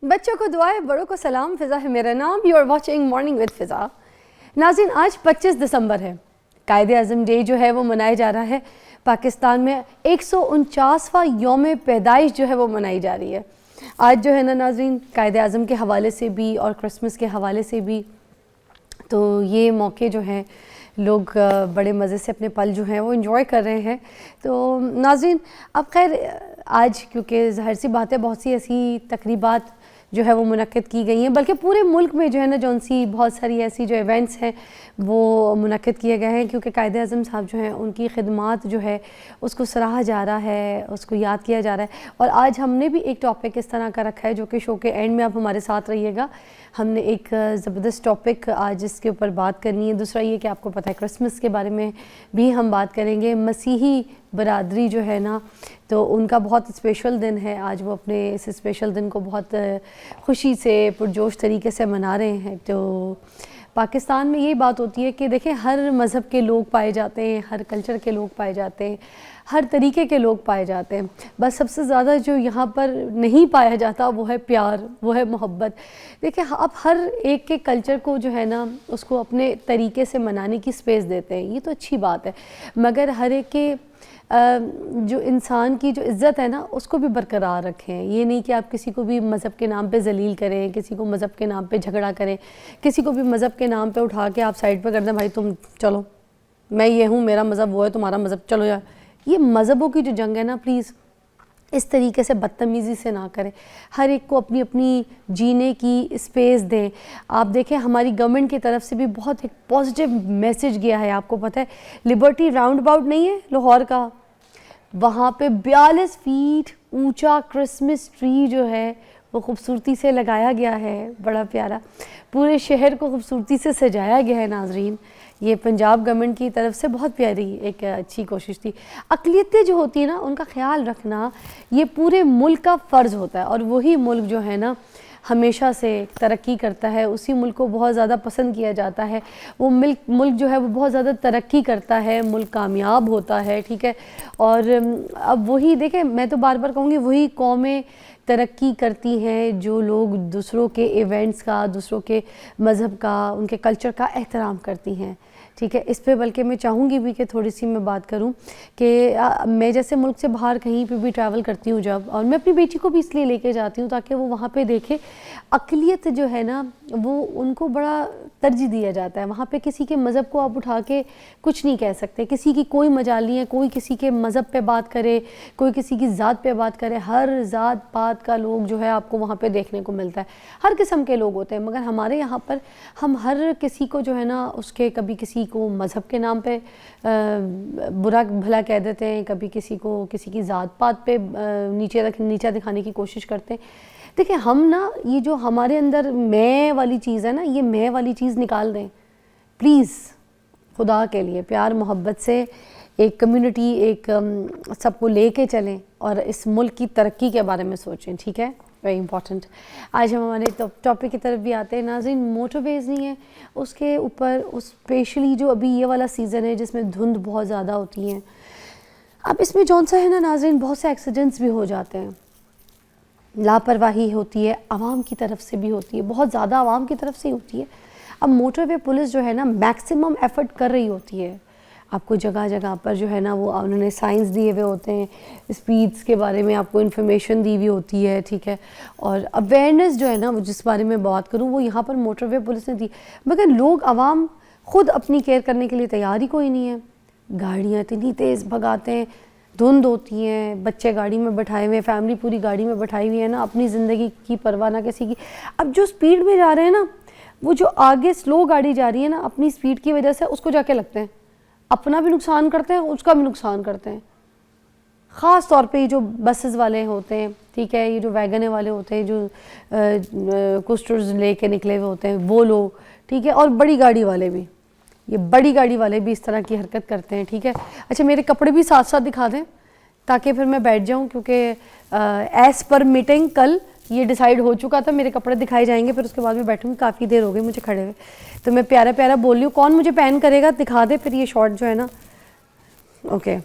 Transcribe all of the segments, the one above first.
بچوں کو دعائیں، بڑوں کو سلام. فضا ہے میرا نام. You are watching morning with Fiza. ناظرین، آج 25 دسمبر ہے. قائد اعظم ڈے جو ہے وہ منایا جا رہا ہے. پاکستان میں 149واں یوم پیدائش جو ہے وہ منائی جا رہی ہے. آج جو ہے نا ناظرین، قائد اعظم کے حوالے سے بھی اور کرسمس کے حوالے سے بھی تو یہ موقع جو ہیں لوگ بڑے مزے سے اپنے پل جو ہیں وہ انجوائے کر رہے ہیں. تو ناظرین، اب خیر آج کیونکہ ظاہر سی بات ہے بہت سی ایسی تقریبات جو ہے وہ منعقد کی گئی ہیں، بلکہ پورے ملک میں جو ہے نا جون سی بہت ساری ایسی جو ایونٹس ہیں وہ منعقد کیے گئے ہیں، کیونکہ قائد اعظم صاحب جو ہیں ان کی خدمات جو ہے اس کو سراہا جا رہا ہے، اس کو یاد کیا جا رہا ہے. اور آج ہم نے بھی ایک ٹاپک اس طرح کا رکھا ہے جو کہ شو کے اینڈ میں آپ ہمارے ساتھ رہیے گا. ہم نے ایک زبردست ٹاپک آج اس کے اوپر بات کرنی ہے. دوسرا یہ کہ آپ کو پتہ ہے کرسمس کے بارے میں بھی ہم بات کریں گے. مسیحی برادری جو ہے نا تو ان کا بہت اسپیشل دن ہے آج. وہ اپنے اس اسپیشل دن کو بہت خوشی سے پرجوش طریقے سے منا رہے ہیں. تو پاکستان میں یہی بات ہوتی ہے کہ دیکھیں ہر مذہب کے لوگ پائے جاتے ہیں، ہر کلچر کے لوگ پائے جاتے ہیں، ہر طریقے کے لوگ پائے جاتے ہیں. بس سب سے زیادہ جو یہاں پر نہیں پایا جاتا وہ ہے پیار، وہ ہے محبت. دیکھیں اب ہر ایک کے کلچر کو جو ہے نا اس کو اپنے طریقے سے منانے کی سپیس دیتے ہیں، یہ تو اچھی بات ہے، مگر ہر ایک کے جو انسان کی جو عزت ہے نا اس کو بھی برقرار رکھیں. یہ نہیں کہ آپ کسی کو بھی مذہب کے نام پہ ذلیل کریں، کسی کو مذہب کے نام پہ جھگڑا کریں، کسی کو بھی مذہب کے نام پہ اٹھا کے آپ سائڈ پہ کر دیں، بھائی تم چلو میں یہ ہوں، میرا مذہب وہ ہے، تمہارا مذہب چلو یار. یہ مذہبوں کی جو جنگ ہے نا پلیز اس طریقے سے بدتمیزی سے نہ کریں. ہر ایک کو اپنی اپنی جینے کی اسپیس دیں. آپ دیکھیں ہماری گورنمنٹ کی طرف سے بھی بہت ایک پازیٹیو میسج گیا ہے. آپ کو پتہ ہے لبرٹی راؤنڈ اباؤٹ نہیں ہے لاہور کا، وہاں پہ 42 فیٹ اونچا کرسمس ٹری جو ہے وہ خوبصورتی سے لگایا گیا ہے، بڑا پیارا. پورے شہر کو خوبصورتی سے سجایا گیا ہے. ناظرین یہ پنجاب گورنمنٹ کی طرف سے بہت پیاری ایک اچھی کوشش تھی. اقلیتیں جو ہوتی ہیں نا ان کا خیال رکھنا یہ پورے ملک کا فرض ہوتا ہے، اور وہی ملک جو ہے نا ہمیشہ سے ترقی کرتا ہے، اسی ملک کو بہت زیادہ پسند کیا جاتا ہے. وہ ملک جو ہے وہ بہت زیادہ ترقی کرتا ہے، ملک کامیاب ہوتا ہے. ٹھیک ہے، اور اب وہی دیکھیں میں تو بار بار کہوں گی وہی قومیں ترقی کرتی ہیں جو لوگ دوسروں کے ایونٹس کا، دوسروں کے مذہب کا، ان کے کلچر کا احترام کرتی ہیں. ٹھیک ہے، اس پہ بلکہ میں چاہوں گی بھی کہ تھوڑی سی میں بات کروں کہ میں جیسے ملک سے باہر کہیں پہ بھی ٹریول کرتی ہوں جب، اور میں اپنی بیٹی کو بھی اس لیے لے کے جاتی ہوں تاکہ وہ وہاں پہ دیکھے اقلیت جو ہے نا وہ ان کو بڑا ترجیح دیا جاتا ہے. وہاں پہ کسی کے مذہب کو آپ اٹھا کے کچھ نہیں کہہ سکتے، کسی کی کوئی مجال نہیں ہے کوئی کسی کے مذہب پہ بات کرے، کوئی کسی کی ذات پہ بات کرے. ہر ذات پات کا لوگ جو ہے آپ کو وہاں پہ دیکھنے کو ملتا ہے، ہر قسم کے لوگ ہوتے ہیں. مگر ہمارے یہاں پر ہم ہر کسی کو جو ہے نا اس کے کبھی کسی کو مذہب کے نام پہ برا بھلا کہہ دیتے ہیں، کبھی کسی کو کسی کی ذات پات پہ نیچا دکھانے کی کوشش کرتے ہیں. دیکھیں ہم نا یہ جو ہمارے اندر میں والی چیز ہے نا یہ میں والی چیز نکال دیں پلیز، خدا کے لیے پیار محبت سے ایک کمیونٹی ایک سب کو لے کے چلیں اور اس ملک کی ترقی کے بارے میں سوچیں. ٹھیک ہے، ویری امپورٹنٹ. آج ہم ہمارے ٹاپک کی طرف بھی آتے ہیں. ناظرین موٹر ویز نہیں ہے اس کے اوپر اسپیشلی جو ابھی یہ والا سیزن ہے جس میں دھند بہت زیادہ ہوتی ہیں. اب اس میں جون سا ہے نا ناظرین بہت سے ایکسیڈنٹس بھی ہو جاتے ہیں، لاپرواہی ہوتی ہے، عوام کی طرف سے بھی ہوتی ہے، بہت زیادہ عوام کی طرف سے ہی ہوتی ہے. اب موٹر وے پولیس جو ہے نا میکسیمم ایفرٹ کر رہی ہوتی ہے. آپ کو جگہ جگہ پر جو ہے نا وہ انہوں نے سائنس دیے ہوئے ہوتے ہیں، اسپیڈس کے بارے میں آپ کو انفارمیشن دی ہوئی ہوتی ہے. ٹھیک ہے، اور اویئرنیس جو ہے نا جس بارے میں بات کروں وہ یہاں پر موٹر وے پولیس نے دی، مگر لوگ عوام خود اپنی کیئر کرنے کے لیے تیار ہی کوئی نہیں ہے. گاڑیاں اتنی تیز بھگاتے ہیں، دھند ہوتی ہیں، بچے گاڑی میں بٹھائے ہوئے ہیں، فیملی پوری گاڑی میں بٹھائی ہوئی ہے نا، اپنی زندگی کی پرواہ نہ کسی کی. اب جو سپیڈ میں جا رہے ہیں نا وہ جو آگے سلو گاڑی جا رہی ہے نا اپنی سپیڈ کی وجہ سے اس کو جا کے لگتے ہیں، اپنا بھی نقصان کرتے ہیں اس کا بھی نقصان کرتے ہیں. خاص طور پہ یہ جو بسز والے ہوتے ہیں، ٹھیک ہے، یہ جو ویگنے والے ہوتے ہیں جو کوسٹرز لے کے نکلے ہوئے ہوتے ہیں وہ لوگ، ٹھیک ہے، اور بڑی گاڑی والے بھی، یہ بڑی گاڑی والے بھی اس طرح کی حرکت کرتے ہیں. ٹھیک ہے، اچھا میرے کپڑے بھی ساتھ ساتھ دکھا دیں تاکہ پھر میں بیٹھ جاؤں، کیونکہ ایز پر میٹنگ کل یہ ڈیسائیڈ ہو چکا تھا میرے کپڑے دکھائے جائیں گے، پھر اس کے بعد میں بیٹھوں گی. کافی دیر ہو گئی مجھے کھڑے ہوئے، تو میں پیارا پیارا بول رہی ہوں، کون مجھے پین کرے گا دکھا دے پھر یہ شارٹ جو ہے نا. اوکے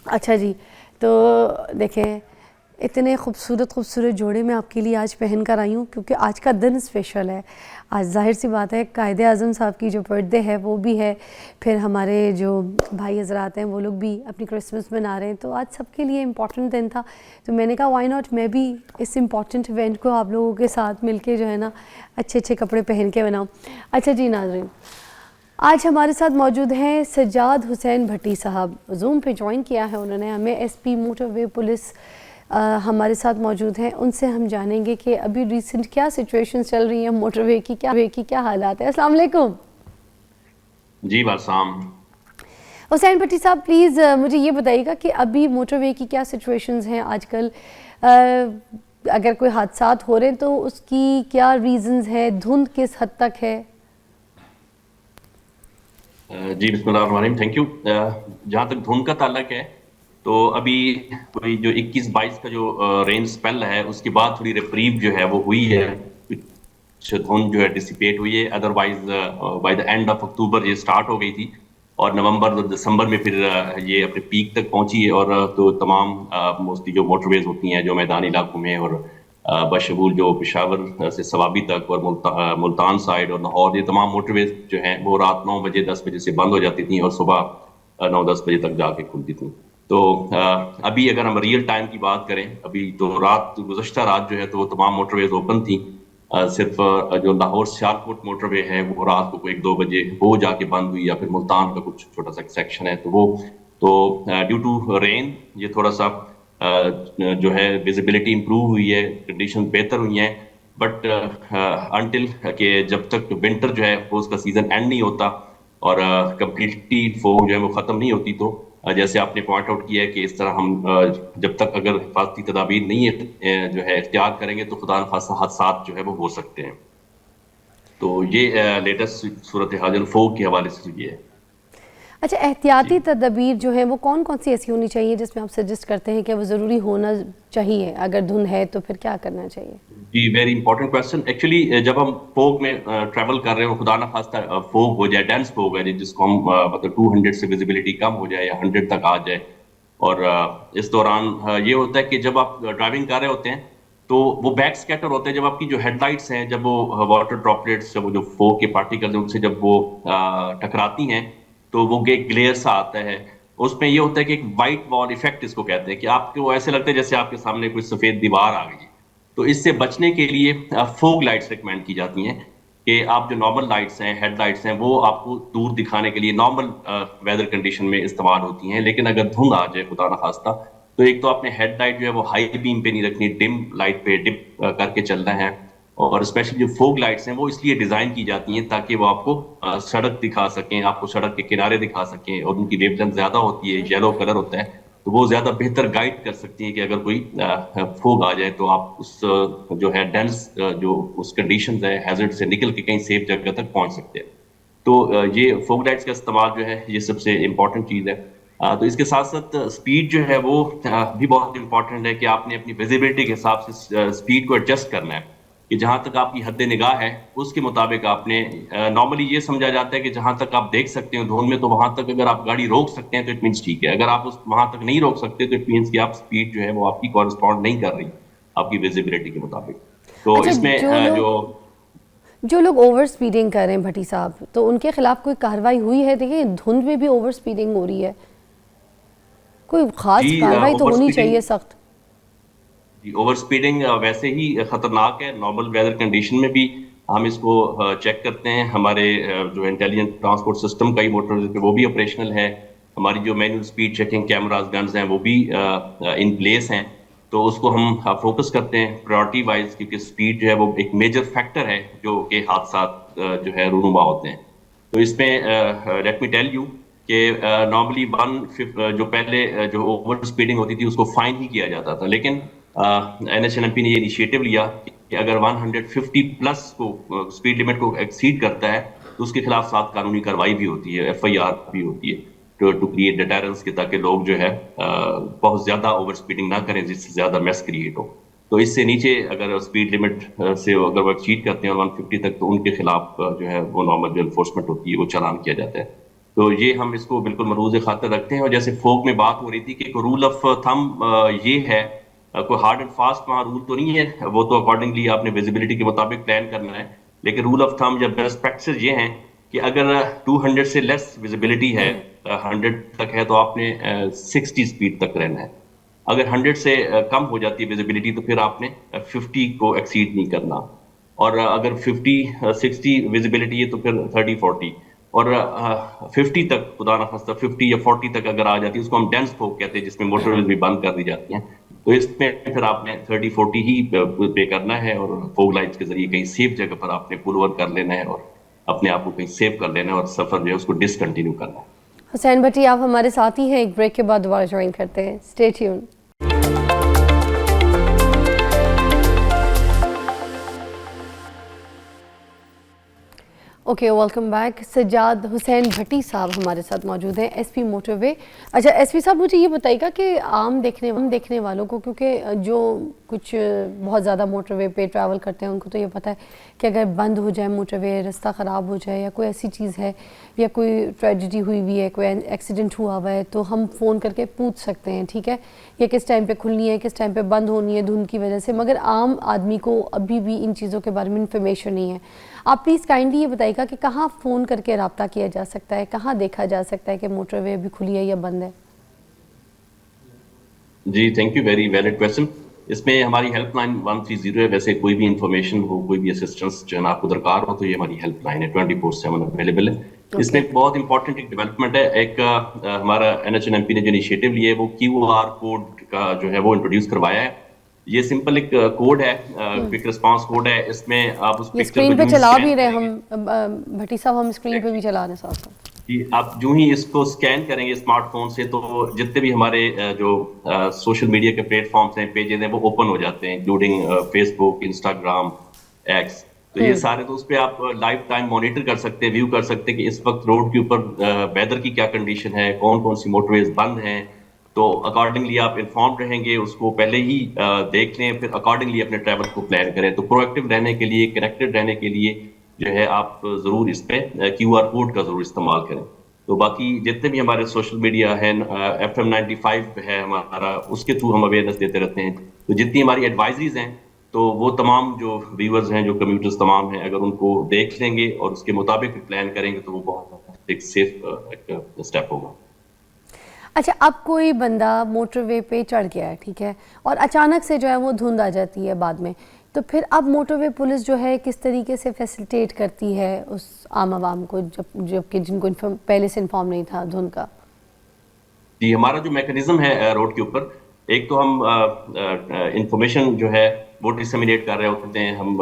اچھا جی، تو دیکھیں اتنے خوبصورت خوبصورت جوڑے میں آپ کے لیے آج پہن کر آئی ہوں کیونکہ آج کا دن اسپیشل ہے. آج ظاہر سی بات ہے قائد اعظم صاحب کی جو برتھ ڈے ہے وہ بھی ہے, پھر ہمارے جو بھائی حضرات ہیں وہ لوگ بھی اپنی کرسمس منا رہے ہیں, تو آج سب کے لیے امپورٹنٹ دن تھا. تو میں نے کہا وائی ناٹ میں بھی اس امپورٹنٹ ایونٹ کو آپ لوگوں کے ساتھ مل کے جو ہے نا اچھے اچھے کپڑے پہن کے بناؤں. اچھا جی ناظرین, آج ہمارے ساتھ موجود ہیں سجاد حسین بھٹی صاحب, زوم پہ جوائن کیا ہے انہوں نے ہمیں, ایس پی موٹر وے پولیس ہمارے ساتھ موجود ہیں. ان سے ہم جانیں گے کہ ابھی ریسنٹ کیا سچویشن چل رہی ہیں موٹر وے کی کیا حالات ہیں. السلام علیکم. جی بارسام. حسین بھٹی صاحب پلیز مجھے یہ بتائیے گا کہ ابھی موٹر وے کی کیا سچویشنز ہیں آج کل, اگر کوئی حادثات ہو رہے ہیں تو اس کی کیا ریزنز ہیں, دھند کس حد تک ہے؟ جی بسم اللہ الرحمن الرحیم, تھینک یو. جہاں تک دھند کا تعلق ہے تو ابھی کوئی جو 21-22 کا جو رین سپیل ہے اس کے بعد تھوڑی ریپریو جو ہے وہ ہوئی ہے, کچھ دھند جو ہے ڈسیپیٹ ہوئی ہے. Otherwise by the end of October یہ سٹارٹ ہو گئی تھی اور نومبر اور دسمبر میں پھر یہ اپنے پیک تک پہنچی ہے. اور تو تمام موسٹلی جو موٹر ویز ہوتی ہیں جو میدانی علاقوں میں اور بشمول جو پشاور سے سوابی تک اور ملتان سائڈ اور لاہور, یہ تمام موٹر ویز جو ہیں وہ رات 9 بجے 10 بجے سے بند ہو جاتی تھیں اور صبح 9-10 بجے تک جا کے کھلتی تھیں. تو ابھی اگر ہم ریئل ٹائم کی بات کریں, ابھی تو گزشتہ رات جو ہے تو وہ تمام موٹر ویز اوپن تھیں. صرف جو لاہور سیالکوٹ موٹر وے ہے وہ رات کو 1-2 بجے وہ جا کے بند ہوئی, یا پھر ملتان کا کچھ چھوٹا سا سیکشن ہے تو وہ تو ڈیو ٹو رین یہ تھوڑا سا جو ہے ویزیبلٹی امپروو ہوئی ہے, کنڈیشن بہتر ہوئی ہیں. بٹ انٹل کہ جب تک ونٹر جو ہے وہ اس کا سیزن اینڈ نہیں ہوتا اور کمپلیٹلی فوگ جو ہے وہ ختم نہیں ہوتی, تو جیسے آپ نے پوائنٹ آؤٹ کیا ہے کہ اس طرح ہم جب تک اگر حفاظتی تدابیر نہیں جو ہے اختیار کریں گے تو خدا نخواستہ حادثات جو ہے وہ ہو سکتے ہیں. تو یہ لیٹسٹ صورتحال فوگ کے حوالے سے یہ ہے. اچھا, احتیاطی تدابیر جو ہیں وہ کون کون سی ایسی ہونی چاہیے جس میں آپ سجسٹ کرتے ہیں کہ وہ ضروری ہونا چاہیے, اگر دھند ہے تو پھر کیا کرنا چاہیے؟ جی ویری امپورٹنٹ کوشچن. ایکچولی جب ہم فوگ میں ٹریول کر رہے ہو, خدا نخواستہ فوگ ہو جائے, ڈینس فوگ ہے جس کو ہم مطلب 200 سے ویزیبلٹی کم ہو جائے یا 100 تک آ جائے, اور اس دوران یہ ہوتا ہے کہ جب آپ ڈرائیونگ کر رہے ہوتے ہیں تو وہ بیک سکیٹر ہوتے ہیں. جب آپ کی جو ہیڈ لائٹس ہیں, جب وہ واٹر ڈراپلیٹس, جب وہ جو فوگ کے پارٹیکل ان سے جب وہ ٹکراتی ہیں تو وہ ایک گلیئر سا آتا ہے. اس میں یہ ہوتا ہے کہ ایک وائٹ وال ایفیکٹ اس کو کہتے ہیں, کہ آپ کو ایسے لگتا ہے جیسے آپ کے سامنے کوئی سفید دیوار آ گئی. تو اس سے بچنے کے لیے فوگ لائٹس ریکمینڈ کی جاتی ہیں, کہ آپ جو نارمل لائٹس ہیں, ہیڈ لائٹس ہیں, وہ آپ کو دور دکھانے کے لیے نارمل ویدر کنڈیشن میں استعمال ہوتی ہیں. لیکن اگر دھند آ جائے خدا نخواستہ تو ایک تو آپ نے ہیڈ لائٹ جو ہے وہ ہائی بیم پہ نہیں رکھنی, ڈم لائٹ پہ ڈپ کر کے چلنا ہے. اور اسپیشلی جو فوگ لائٹس ہیں وہ اس لیے ڈیزائن کی جاتی ہیں تاکہ وہ آپ کو سڑک دکھا سکیں, آپ کو سڑک کے کنارے دکھا سکیں, اور ان کی ویو لینتھ زیادہ ہوتی ہے, یلو کلر ہوتا ہے, تو وہ زیادہ بہتر گائیڈ کر سکتی ہیں کہ اگر کوئی فوگ آ جائے تو آپ اس جو ہے ڈینس جو اس کنڈیشنز ہے ہیزرڈ سے نکل کے کہیں سیف جگہ تک پہنچ سکتے ہیں. تو یہ فوگ لائٹس کا استعمال جو ہے یہ سب سے امپورٹنٹ چیز ہے. تو اس کے ساتھ ساتھ اسپیڈ جو ہے وہ بھی بہت امپورٹنٹ ہے, کہ آپ نے اپنی ویزیبلٹی کے حساب سے اسپیڈ کو ایڈجسٹ کرنا ہے, کہ جہاں تک آپ کی حد نگاہ ہے اس کے مطابق آپ نے نارملی یہ سمجھا جاتا ہے کہ جہاں تک آپ دیکھ سکتے ہیں دھند میں تو وہاں تک اگر آپ گاڑی روک سکتے ہیں تو اٹ مینس ٹھیک ہے. اگر آپ وہاں تک نہیں روک سکتے تو اٹ مینس کہ آپ اسپیڈ جو ہے وہ آپ کی کورسپونڈ نہیں کر رہی آپ کی ویزیبلٹی کے مطابق. تو اچھا, اس میں جو لوگ اوور سپیڈنگ کر رہے ہیں بھٹی صاحب, تو ان کے خلاف کوئی کارروائی ہوئی ہے؟ دیکھیں دھند میں بھی اوور سپیڈنگ ہو رہی ہے, کوئی خاص کارروائی تو ہونی چاہیے سخت. جی اوور سپیڈنگ ویسے ہی خطرناک ہے. نارمل ویدر کنڈیشن میں بھی ہم اس کو چیک کرتے ہیں. ہمارے جو انٹیلیجنٹ ٹرانسپورٹ سسٹم کئی موٹر پہ وہ بھی آپریشنل ہے. ہماری جو manual speed checking cameras guns ہیں وہ بھی ان پلیس ہیں. تو اس کو ہم فوکس کرتے ہیں پرائورٹی وائز, کیونکہ سپیڈ جو ہے وہ ایک میجر فیکٹر ہے جو کہ حادثات جو ہے رونما ہوتے ہیں. تو اس میں لیٹ می ٹیل یو کہ نارملی جو پہلے جو اوور اسپیڈنگ ہوتی تھی اس کو فائن ہی کیا جاتا تھا, لیکن N H N M P نے یہ انیشیٹو لیا کہ اگر 150 پلس کو اسپیڈ لمٹ کو ایکسیڈ کرتا ہے تو اس کے خلاف ساتھ قانونی کارروائی بھی ہوتی ہے, ایف آئی آر بھی ہوتی ہے, ٹو کریٹ ڈیٹرنس کے, تاکہ لوگ جو ہے بہت زیادہ اوور اسپیڈنگ نہ کریں جس سے زیادہ میس کریٹ ہو. تو اس سے نیچے اگر اسپیڈ لمٹ سے اگر وہ ایکسیڈ کرتے ہیں 150 تک تو ان کے خلاف جو ہے وہ نارمل جو انفورسمنٹ ہوتی ہے وہ چالان کیا جاتا ہے. تو یہ ہم اس کو بالکل ملحوظ خاطر رکھتے ہیں. اور جیسے فوگ میں بات ہو رہی تھی کہ رول آف تھم یہ ہے کوئی ہارڈ اینڈ فاسٹ وہاں رول تو نہیں ہے, وہ تو اکارڈنگلی آپ نے ویزیبلٹی کے مطابق پلان کرنا ہے. لیکن رول آف تھم یا بیسٹ پریکٹسز یہ ہیں کہ اگر 200 سے لیس ویزیبلٹی ہے, 100 تک ہے, تو آپ نے 60 اسپیڈ تک رہنا ہے. اگر 100 سے کم ہو جاتی ہے ویزیبلٹی تو پھر آپ نے 50 کو ایکسیڈ نہیں کرنا. اور اگر 60 ویزیبلٹی ہے تو پھر 30-40. اور 50 تک, خدا نخواستہ 50 یا 40 تک اگر آ جاتی ہے, اس کو ہم ڈینس فوگ کہتے ہیں, جس میں موٹر ویز بھی بند کر دی جاتی ہیں. تو اس میں پھر آپ نے 30-40 ہی پے کرنا ہے, اور فوگ لائٹس کے ذریعے کہیں سیف جگہ پر آپ نے پل اوور کر لینا ہے, اور اپنے آپ کو کہیں سیو کر لینا ہے, اور سفر جو ہے اس کو ڈسکنٹینیو کرنا ہے. حسین بھٹی آپ ہمارے ساتھ ہی ہیں, ایک بریک کے بعد دوبارہ جوائن کرتے ہیں. Stay tuned. Okay, welcome back. Sajjad Hussain Bhatti صاحب ہمارے ساتھ موجود ہیں, ایس پی موٹر وے. اچھا ایس پی صاحب, مجھے یہ بتائیے گا کہ عام دیکھنے والوں کو, کیونکہ جو کچھ بہت زیادہ موٹر وے پہ ٹریول کرتے ہیں ان کو تو یہ پتہ ہے کہ اگر بند ہو جائے موٹر وے, رستہ خراب ہو جائے, یا کوئی ایسی چیز ہے, یا کوئی ٹریجڈی ہوئی ہے, کوئی ایکسیڈنٹ ہوا ہے, تو ہم فون کر کے پوچھ سکتے ہیں, ٹھیک ہے, یہ کس ٹائم پہ کھلنی ہے, کس ٹائم پہ بند ہونی ہے دھند کی وجہ سے. مگر عام آدمی کو ابھی بھی ان چیزوں کے بارے میں انفارمیشن نہیں ہے. آپ پلیز کائنڈلی یہ بتائیے گا کہ کہاں فون کر کے رابطہ کیا جا سکتا ہے, کہاں دیکھا جا سکتا ہے کہ موٹر وے ابھی کھلی ہے یا بند ہے؟ جی thank you, very valid question. اس میں ہماری ہیلپ لائن 130 ہے. ویسے کوئی بھی انفارمیشن ہو, کوئی بھی اسسٹنس جو ہے نا آپ کو درکار ہو, تو یہ ہماری ہیلپ لائن ہے, 24/7 اویلیبل ہے. اس میں بہت امپورٹنٹ ایک ڈیولپمنٹ ہے. ایک ہمارا NHNMP نے جو انیشیٹو لیا ہے, وہ QR کوڈ کا جو ہے وہ انٹروڈیوس کروایا ہے. یہ سمپل ایک کوڈ ہے, کوئک رسپانس کوڈ ہے. اس میں آپ اس یہ پکچر کو اسکرین پہ جو چلا بھی اسکین رہے کریں گے, ہم بھٹی صاحب, ہم اسکرین پہ بھی چلا رہے ہیں ساتھ ساتھ. جی آپ جو ہی اس کو اسکین کریں گے اسمارٹ فون سے, تو جتنے بھی ہمارے جو سوشل میڈیا کے پلیٹ فارمس ہیں, پیجز ہیں, وہ اوپن ہو جاتے ہیں, انکلوڈنگ فیس بک, انسٹاگرام, ایکس. تو یہ سارے, تو اس پہ آپ لائف ٹائم مانیٹر کر سکتے ہیں, ویو کر سکتے ہیں کہ اس وقت روڈ کے اوپر ویدر کی کیا کنڈیشن ہے, کون کون سی موٹر ویز بند ہیں. تو اکارڈنگلی آپ انفارم رہیں گے, اس کو پہلے ہی دیکھ لیں, پھر اکارڈنگلی اپنے ٹریول کو پلان کریں. تو پرو ایکٹیو رہنے کے لیے, کنیکٹڈ رہنے کے لیے جو ہے آپ ضرور اس پہ QR کوڈ کا ضرور استعمال کریں. تو باقی جتنے بھی ہمارے سوشل میڈیا ہے, FM 95 ہے ہمارا, اس کے تھرو ہم اویئرنیس دیتے رہتے ہیں. تو جتنی ہماری ایڈوائزریز ہیں, تو وہ تمام جو ویورز ہیں, جو کمیوٹرز تمام ہیں, اگر ان کو دیکھ لیں گے اور اس کے مطابق پلان کریں گے, تو وہ بہت ایک سیف اسٹیپ ہوگا. اچھا, اب کوئی بندہ موٹر وے پہ چڑھ گیا ہے, ٹھیک ہے, اور اچانک سے جو ہے وہ دھند آ جاتی ہے بعد میں, تو پھر اب موٹر وے پولیس جو ہے کس طریقے سے فیسیلیٹیٹ کرتی ہے اس عام عوام کو, جب کہ جن کو پہلے سے انفارم نہیں تھا دھند کا؟ جی ہمارا جو میکانزم ہے روڈ کے اوپر, ایک تو ہم انفارمیشن جو ہے وہ ڈسمینیٹ کر رہے ہوتے ہیں, ہم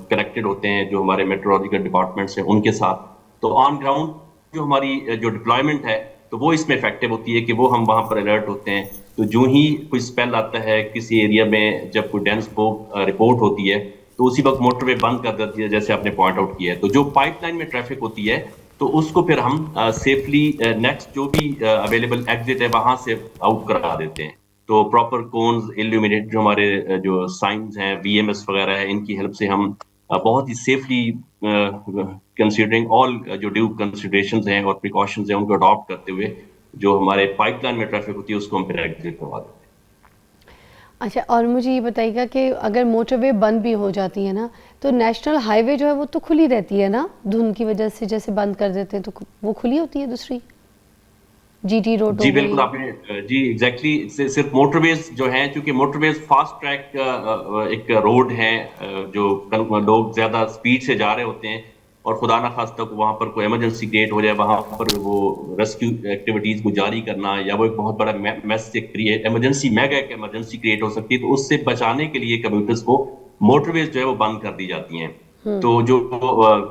کنیکٹڈ ہوتے ہیں جو ہمارے میٹرولوجیکل ڈپارٹمنٹس ہیں ان کے ساتھ. تو آن گراؤنڈ جو ہماری جو ڈپلائمنٹ ہے, تو وہ اس میں افیکٹو ہوتی ہے کہ وہ ہم وہاں پر الرٹ ہوتے ہیں. تو جو ہی کوئی اسپیل آتا ہے کسی ایریا میں, جب کوئی ڈینس فوگ رپورٹ ہوتی ہے, تو اسی وقت موٹر وے بند کر دیتی ہے, جیسے آپ نے پوائنٹ آؤٹ کیا ہے. تو جو پائپ لائن میں ٹریفک ہوتی ہے, تو اس کو پھر ہم سیفلی نیکسٹ جو بھی اویلیبل ایگزٹ ہے وہاں سے آؤٹ کرا دیتے ہیں. تو پراپر کونز الومینیٹ, جو ہمارے جو سائنز ہیں, VMS وغیرہ ہے, ان کی ہیلپ سے ہم بہت ہی سیفلی کنسیڈرنگ آل جو ڈیو کنسیڈریشنز ہیں اور پریکاشنز ہیں, ان کو اڈاپٹ کرتے ہوئے جو ہمارے پائپ لائن میں ٹریفک ہوتی ہے اس کو ہم پھر ایگزٹ کروا دیتے ہیں. اچھا, اور مجھے یہ بتائیے گا کہ اگر موٹر وے بند بھی ہو جاتی ہے نا, تو نیشنل ہائی وے جو ہے وہ تو کھلی رہتی ہے نا, دھند کی وجہ سے جیسے بند کر دیتے ہیں تو وہ کھلی ہوتی ہے دوسری GT روڈ جی ہو بالکل گئی؟ آپ نے, جی ایگزیکٹلی, صرف موٹر ویز جو ہیں, چونکہ موٹر ویز فاسٹ ٹریک ایک روڈ ہے, جو لوگ زیادہ اسپیڈ سے جا رہے ہوتے ہیں, اور خدا نخواستہ وہاں پر کوئی ایمرجنسی کریٹ ہو جائے, وہاں پر وہ ریسکیو ایکٹیویٹیز کو جاری کرنا, یا وہ ایک بہت بڑا میس ایمرجنسی میگا ایک ایمرجنسی کریٹ ہو سکتی ہے. تو اس سے بچانے کے لیے کمیوٹرز کو موٹر ویز جو ہے وہ بند کر دی جاتی ہیں. تو جو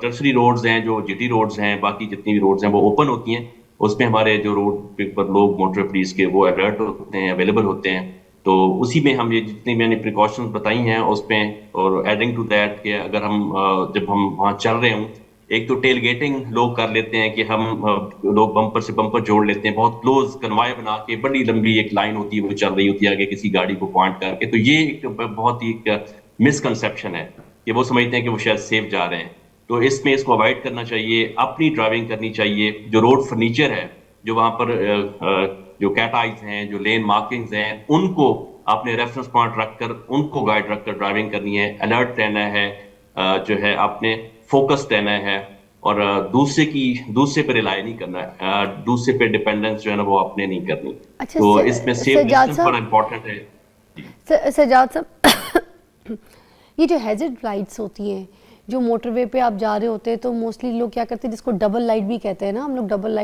ٹرسری روڈز ہیں, جو GT روڈز ہیں, باقی جتنی بھی روڈز ہیں وہ اوپن ہوتی ہیں. اس میں ہمارے جو روڈ پر لوگ موٹر پولیس کے وہ الرٹ ہوتے ہیں, اویلیبل ہوتے ہیں. تو اسی میں ہم یہ جتنی میں نے پریکاشنز بتائی ہیں اس پہ, اور ایڈنگ ٹو دیٹ کہ اگر ہم جب ہم وہاں چل رہے ہوں, ایک تو ٹیل گیٹنگ لوگ کر لیتے ہیں کہ ہم لوگ بمپر سے بمپر جوڑ لیتے ہیں, بہت کلوز کنوائے بنا کے, بڑی لمبی ایک لائن ہوتی ہے وہ چل رہی ہوتی ہے آگے کسی گاڑی کو پوائنٹ کر کے. تو یہ ایک بہت ہی مسکنسیپشن ہے کہ وہ سمجھتے ہیں کہ وہ شاید سیف جا رہے ہیں. تو اس میں اس کو اوائڈ کرنا چاہیے, اپنی ڈرائیونگ کرنی چاہیے. جو روڈ فرنیچر ہے, جو وہاں پر جو کیٹ آئیز ہیں, جو لین مارکنگز ہیں, ان کو آپ نے ریفرنس پوائنٹ رکھ کر ان کو گائیڈ رکھ کر ڈرائیونگ کرنی ہے, الرٹ رہنا ہے, جو ہے آپ نے فوکس رہنا ہے, اور دوسرے پہ ریلائی نہیں کرنا ہے, دوسرے پہ ڈیپینڈنس جو ہے نا وہ اپنے نہیں کرنی. اچھا تو اس میں سیف سجاد ڈسٹینس صاحب, بڑا امپورٹنٹ ہے. سجاد صاحب یہ جو ہیزرڈ لائٹس ہوتی ہیں جو موٹر وے پہ آپ جا رہے ہوتے ہیں تو موسٹلی لوگ کیا کرتے ہیں جس کو ڈبل لائٹ بھی کہتے ہیں نا, ہم لوگ ڈبل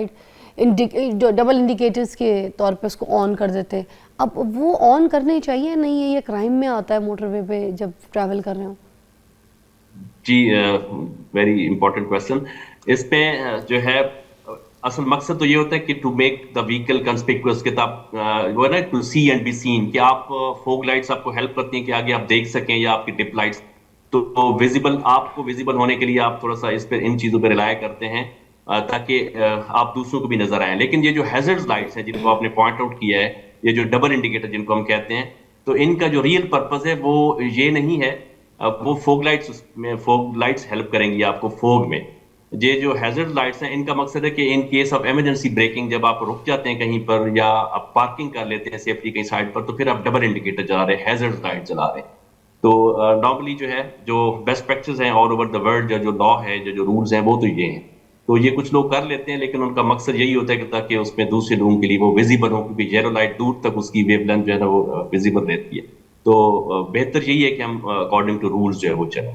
انڈیکیٹرز کے طور پہ اس کو آن کر دیتے ہیں. اب وہ آن کرنے چاہیے نہیں ہے, یہ کرائم میں آتا ہے موٹر وے پہ جب ٹریول کر رہے ہوں؟ جی, ویری امپورٹنٹ کویسچن. اس پہ جو ہے اصل مقصد تو یہ ہوتا ہے کہ to make the vehicle conspicuous, وہ ہے نا to see and be seen, کہ آپ فوگ لائٹس آپ کو ہیلپ کرتی ہیں کہ آگے آپ دیکھ سکیں, یا آپ کی ڈپ لائٹس, تو ویزیبل آپ کو ویزیبل ہونے کے لیے آپ تھوڑا سا اس پہ ان چیزوں پہ ریلائی کرتے ہیں تاکہ آپ دوسروں کو بھی نظر آئیں. لیکن یہ جو ہیزرڈ لائٹس ہیں جن کو آپ نے پوائنٹ آؤٹ کیا ہے, یہ جو ڈبل انڈیکیٹر جن کو ہم کہتے ہیں, تو ان کا جو ریئل پرپز ہے وہ یہ نہیں ہے. وہ فوگ لائٹس ہیلپ کریں گی آپ کو فوگ میں. یہ جو ہیزرڈ لائٹس ہیں ان کا مقصد ہے کہ in case of emergency breaking, جب آپ رک جاتے ہیں کہیں پر یا آپ پارکنگ کر لیتے ہیں سیفٹی کہیں سائڈ پر, تو پھر آپ ڈبل انڈیکیٹر چلا رہے ہیں, ہیزرڈ لائٹ چلا رہے ہیں. تو نارملی جو ہے جو بیسٹ پریکٹس ہیں آل اوور دا ورلڈ, جو لا ہے, جو رولز ہیں, وہ تو یہ ہیں. تو یہ کچھ لوگ کر لیتے ہیں لیکن ان کا مقصد یہی ہوتا ہے کہ تاکہ اس میں دوسرے لوگوں کے لیے وہ ویزیبل ہو, کیونکہ یلو لائٹ دور تک اس کی ویو لینتھ جو ہے نا وہ ویزیبل رہتی ہے. تو بہتر یہی ہے کہ ہم اکارڈنگ ٹو رولز جو ہے وہ چلیں.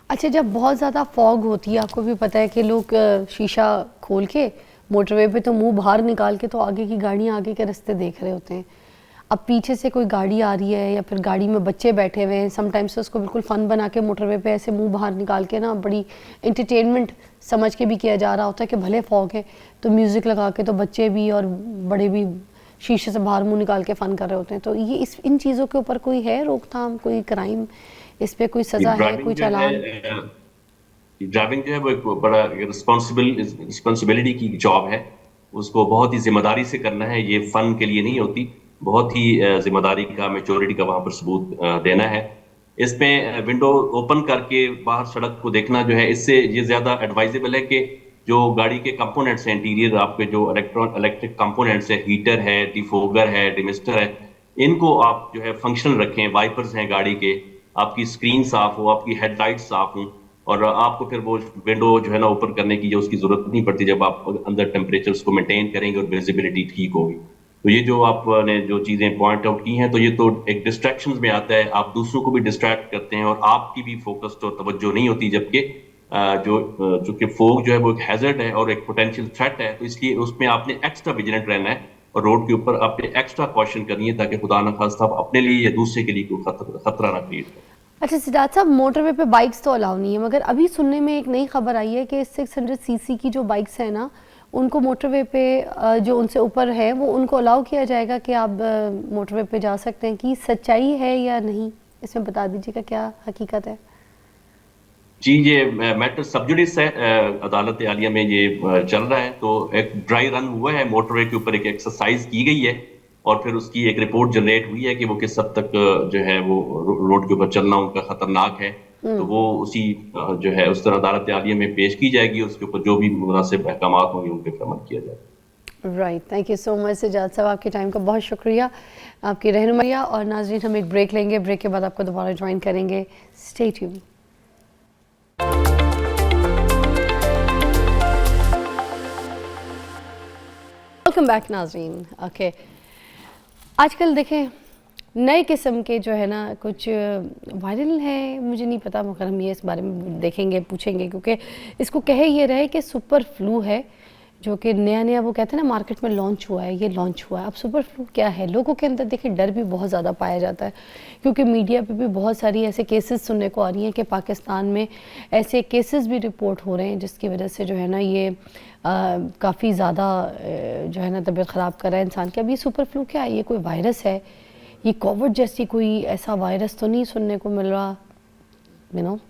اچھا, جب بہت زیادہ فوگ ہوتی ہے, آپ کو بھی پتہ ہے کہ لوگ شیشہ کھول کے موٹر وے پہ تو منہ باہر نکال کے تو آگے کی گاڑیاں آگے کے راستے دیکھ رہے ہوتے ہیں. اب پیچھے سے کوئی گاڑی آ رہی ہے یا پھر گاڑی میں بچے بیٹھے ہوئے ہیں, سم ٹائمس اس کو بالکل فن بنا کے موٹر وے پہ ایسے منہ باہر نکال کے نا بڑی انٹرٹینمنٹ سمجھ کے بھی کیا جا رہا ہوتا ہے کہ بھلے فوگ ہے تو میوزک لگا کے تو بچے بھی اور بڑے بھی شیشے سے باہر منہ نکال کے فن کر رہے ہوتے ہیں. تو یہ ان چیزوں کے اوپر کوئی ہے روک تھام, کوئی کرائم, اس پہ کوئی سزا ہے, کوئی چالان؟ ڈرائیونگ جو ہے وہ ایک بڑا رسپانسبلٹی کی جاب ہے, اس کو بہت ہی ذمہ داری سے کرنا ہے. یہ فن کے لیے نہیں ہوتی, بہت ہی ذمہ داری کا, میچورٹی کا وہاں پر ثبوت دینا ہے. اس میں ونڈو اوپن کر کے باہر سڑک کو دیکھنا جو ہے, اس سے یہ زیادہ ایڈوائزیبل ہے کہ جو گاڑی کے کمپوننٹس ہیں, انٹیریئر آپ کے جو الیکٹرک کمپوننٹس ہیں, ہیٹر ہے, ڈیفوگر ہے, ڈیمسٹر ہے, ان کو آپ جو ہے فنکشنل رکھیں. وائپرز ہیں گاڑی کے, آپ کی اسکرین صاف ہو, آپ کی ہیڈ لائٹ صاف ہوں, اور آپ کو پھر وہ ونڈو جو ہے نا اوپن کرنے کی جو اس کی ضرورت نہیں پڑتی جب آپ اندر ٹیمپریچر کو مینٹین کریں گے اور ویزیبلٹی ٹھیک ہوگی. تو یہ جو آپ نے جو چیزیں پوائنٹ آؤٹ کی ہیں, تو یہ تو ایک ڈسٹریکشنز میں آتا ہے, آپ دوسروں کو بھی ڈسٹریکٹ کرتے ہیں اور آپ کی بھی فوکس اور توجہ نہیں ہوتی. جبکہ جو فوگ جو ہے وہ ایک ہیزرڈ ہے اور ایک پوٹینشیل تھریٹ ہے, تو اس لیے اس میں آپ نے ایکسٹرا ویجیلنٹ رہنا ہے اور روڈ کے اوپر آپ نے ایکسٹرا کوشن کرنی ہے تاکہ خدا نخواستہ آپ اپنے لیے یا دوسرے کے لیے کوئی خطرہ نہ کریٹ کریں. اچھا سجاد صاحب, موٹر وے پہ بائکس تو الاؤ نہیں ہے, مگر ابھی سننے میں ایک نئی خبر آئی ہے کہ 600 سی سی کی جو بائکس ہیں نا, ان کو موٹر وے پہ جو ان سے اوپر ہے وہ ان کو الاؤ کیا جائے گا کہ آپ موٹر وے پہ جا سکتے ہیں. کی سچائی ہے یا نہیں, اس میں بتا دیجیے گا کیا حقیقت ہے؟ جی, یہ میٹر سب جوڈیس ہے, عدالت عالیہ میں یہ چل رہا ہے. تو ایک ڈرائی رن ہوا ہے موٹر وے کے اوپر, ایک ایکسرسائز کی گئی ہے اور پھر اس کی ایک رپورٹ جنریٹ ہوئی ہے کہ وہ کس حد تک جو ہے وہ روڈ کے اوپر چلنا ان کا خطرناک ہے. تو وہ اسی جو ہے اس طرح عدالت عالیہ میں پیش کی جائے گی, اس کے اوپر جو بھی مناسب احکامات ہوں گے ان پہ عمل کیا جائے گا. رائٹ, تھینک یو سو مچ سجاد صاحب, آپ کے ٹائم کا بہت شکریہ, آپ کی رہنمائی. اور ناظرین, ہم ایک بریک لیں گے, بریک کے بعد آپ کو دوبارہ جوائن کریں گے. Stay tune. ویلکم بیک ناظرین. اوکے, آج کل دیکھیں نئے قسم کے جو ہے نا کچھ وائرل ہے, مجھے نہیں پتا, مگر ہم یہ اس بارے میں دیکھیں گے, پوچھیں گے, کیونکہ اس کو کہے یہ رہے کہ سپر فلو ہے, جو کہ نیا وہ کہتے ہیں نا مارکیٹ میں لانچ ہوا ہے, یہ لانچ ہوا ہے. اب سپر فلو کیا ہے؟ لوگوں کے اندر دیکھیں ڈر بھی بہت زیادہ پایا جاتا ہے, کیونکہ میڈیا پہ بھی بہت ساری ایسے کیسز سننے کو آ رہی ہیں کہ پاکستان میں ایسے کیسز بھی رپورٹ ہو رہے ہیں جس کی وجہ سے جو ہے نا یہ کافی زیادہ جو ہے نا طبیعت خراب کر رہا ہے انسان کی. اب یہ سپر فلو کیا ہے؟ یہ کوئی وائرس ہے؟ یہ کووڈ جیسی کوئی ایسا وائرس تو نہیں سننے کو مل رہا,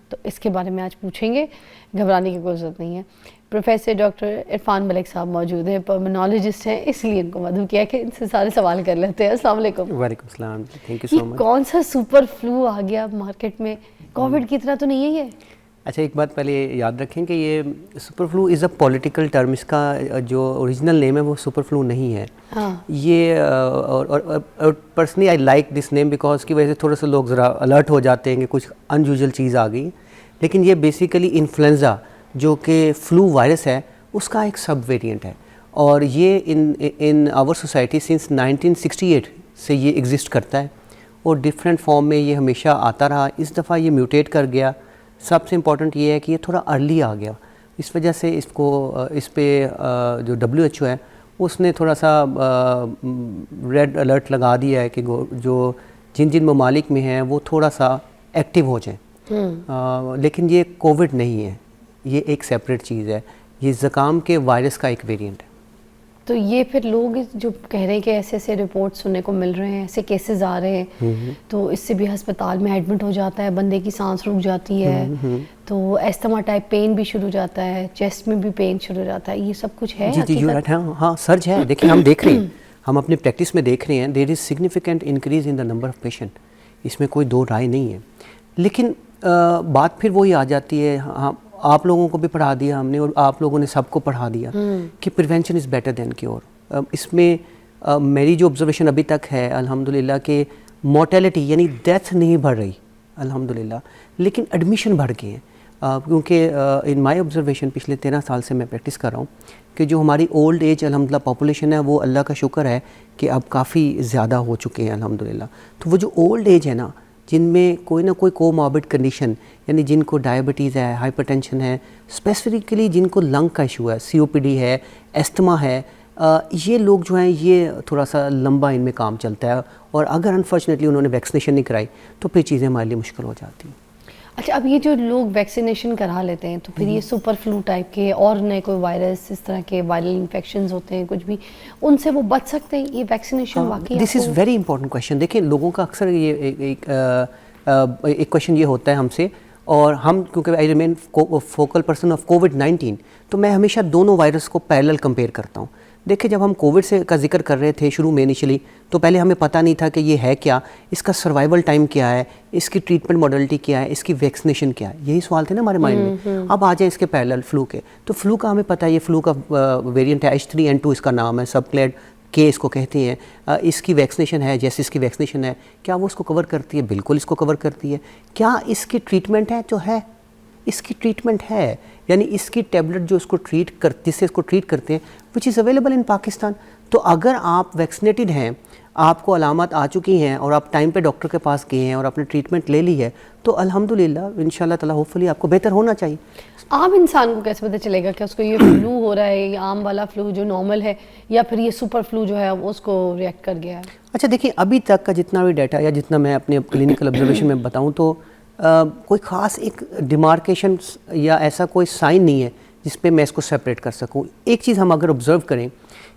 تو اس کے بارے میں آج پوچھیں گے, گھبرانے کی کوئی ضرورت نہیں ہے. پروفیسر ڈاکٹر عرفان ملک صاحب موجود ہیں, پرمنالوجسٹ ہیں, اس لیے ان کو مدعو کیا کہ ان سے سارے سوال کر لیتے ہیں. السلام علیکم. وعلیکم السلام, تھینک یو سو یہ مچ. کون سا سپر فلو آ گیا مارکیٹ میں؟ کووڈ کی طرح تو نہیں ہے یہ؟ اچھا ایک بات پہلے یاد رکھیں کہ یہ super flu is a political term, اس کا جو اوریجنل نیم ہے وہ سپر فلو نہیں ہے. یہ اور personally I like this name because کی وجہ سے تھوڑے سے لوگ ذرا الرٹ ہو جاتے ہیں کہ کچھ ان یوزول چیز آ گئی. لیکن یہ بیسیکلی انفلوئنزا جو کہ فلو وائرس ہے اس کا ایک سب ویریئنٹ ہے، اور یہ ان آور سوسائٹی سنس 1968 سے یہ ایگزسٹ کرتا ہے، اور ڈفرینٹ فارم میں یہ ہمیشہ آتا رہا. اس دفعہ یہ میوٹیٹ کر گیا. سب سے امپورٹنٹ یہ ہے کہ یہ تھوڑا ارلی آ گیا، اس وجہ سے اس پہ جو WHO ہے اس نے تھوڑا سا ریڈ الرٹ لگا دیا ہے کہ جو جن ممالک میں ہیں وہ تھوڑا سا ایکٹیو ہو جائیں. لیکن یہ کووڈ نہیں ہے، یہ ایک سیپریٹ چیز ہے، یہ زکام کے وائرس کا ایک ویریئنٹ ہے. تو یہ پھر لوگ جو کہہ رہے ہیں کہ ایسے ایسے رپورٹ سننے کو مل رہے ہیں، ایسے کیسز آ رہے ہیں، تو اس سے بھی ہسپتال میں ایڈمٹ ہو جاتا ہے، بندے کی سانس رک جاتی ہے، تو ایستھما ٹائپ پین بھی شروع ہو جاتا ہے، چیسٹ میں بھی پین شروع ہو جاتا ہے، یہ سب کچھ ہے؟ جی ہاں سرج ہے. دیکھیں ہم دیکھ رہے ہیں، ہم اپنی پریکٹس میں دیکھ رہے ہیں there is significant increase in the number of patient, اس میں کوئی دو رائے نہیں ہے. لیکن بات پھر وہی آ جاتی ہے، آپ لوگوں کو بھی پڑھا دیا ہم نے اور آپ لوگوں نے سب کو پڑھا دیا کہ prevention is better than cure. اس میں میری جو آبزرویشن ابھی تک ہے الحمدللہ کہ مورٹیلٹی یعنی ڈیتھ نہیں بڑھ رہی الحمدللہ، لیکن ایڈمیشن بڑھ گئے ہیں. کیونکہ ان مائی آبزرویشن پچھلے 13 سال سے میں پریکٹس کر رہا ہوں کہ جو ہماری اولڈ ایج الحمدللہ پاپولیشن ہے وہ اللہ کا شکر ہے کہ اب کافی زیادہ ہو چکے ہیں الحمدللہ. تو وہ جو اولڈ ایج ہے نا، جن میں کوئی نہ کوئی کوماربڈ کنڈیشن، یعنی جن کو ڈائبٹیز ہے، ہائپر ٹینشن ہے، اسپیسیفکلی جن کو لنگ کا ایشو ہے، COPD ہے، ایستھما ہے، یہ لوگ جو ہیں یہ تھوڑا سا لمبا ان میں کام چلتا ہے. اور اگر انفارچونیٹلی انہوں نے ویکسینیشن نہیں کرائی تو پھر چیزیں ہمارے لیے مشکل ہو جاتی ہیں. اچھا اب یہ جو لوگ ویکسینیشن کرا لیتے ہیں تو پھر یہ سپر فلو ٹائپ کے اور نئے کوئی وائرس اس طرح کے وائرل انفیکشنز ہوتے ہیں کچھ بھی، ان سے وہ بچ سکتے ہیں؟ یہ ویکسینیشن واقعی دس از ویری امپورٹنٹ کویشچن. دیکھیں لوگوں کا اکثر یہ ایک کویشچن یہ ہوتا ہے ہم سے، اور ہم کیونکہ I remain focal person of COVID-19 تو میں ہمیشہ دونوں وائرس کو پیرلل کمپیئر کرتا ہوں. دیکھیں جب ہم کووڈ کا ذکر کر رہے تھے شروع میں انیشلی، تو پہلے ہمیں پتہ نہیں تھا کہ یہ ہے کیا، اس کا سروائیول ٹائم کیا ہے، اس کی ٹریٹمنٹ موڈلٹی کیا ہے، اس کی ویکسینیشن کیا ہے، یہی سوال تھے نا ہمارے مائنڈ میں. اب آ جائیں اس کے پیرلل فلو کے، تو فلو کا ہمیں پتہ ہے یہ فلو کا ویریئنٹ ہے H3N2 اس کا نام ہے، سب کلیڈ کے اس کو کہتے ہیں. اس کی ویکسینیشن ہے، جیسے اس کی ویکسینیشن ہے، کیا وہ اس کو کور کرتی ہے؟ بالکل اس کو کور کرتی ہے. کیا اس کی ٹریٹمنٹ ہے؟ تو ہے، اس کی ٹریٹمنٹ ہے، یعنی اس کی ٹیبلٹ جو اس کو ٹریٹ جس سے اس کو ٹریٹ کرتے ہیں وچ از اویلیبل ان پاکستان. تو اگر آپ ویکسینیٹڈ ہیں، آپ کو علامات آ چکی ہیں اور آپ ٹائم پہ ڈاکٹر کے پاس گئے ہیں اور آپ نے ٹریٹمنٹ لے لی ہے تو الحمدللہ انشاءاللہ تعالیٰ ہوپفلی آپ کو بہتر ہونا چاہیے. عام انسان کو کیسے پتہ چلے گا کہ اس کو یہ فلو ہو رہا ہے، یہ عام والا فلو جو نارمل ہے، یا پھر یہ سپر فلو جو ہے وہ اس کو ریئیکٹ کر گیا ہے؟ اچھا دیکھیں ابھی تک کا جتنا بھی ڈیٹا یا جتنا میں اپنے کلینکل آبزرویشن میں بتاؤں تو کوئی خاص ایک ڈیمارکیشن یا ایسا کوئی سائن نہیں ہے جس پہ میں اس کو سیپریٹ کر سکوں. ایک چیز ہم اگر آبزرو کریں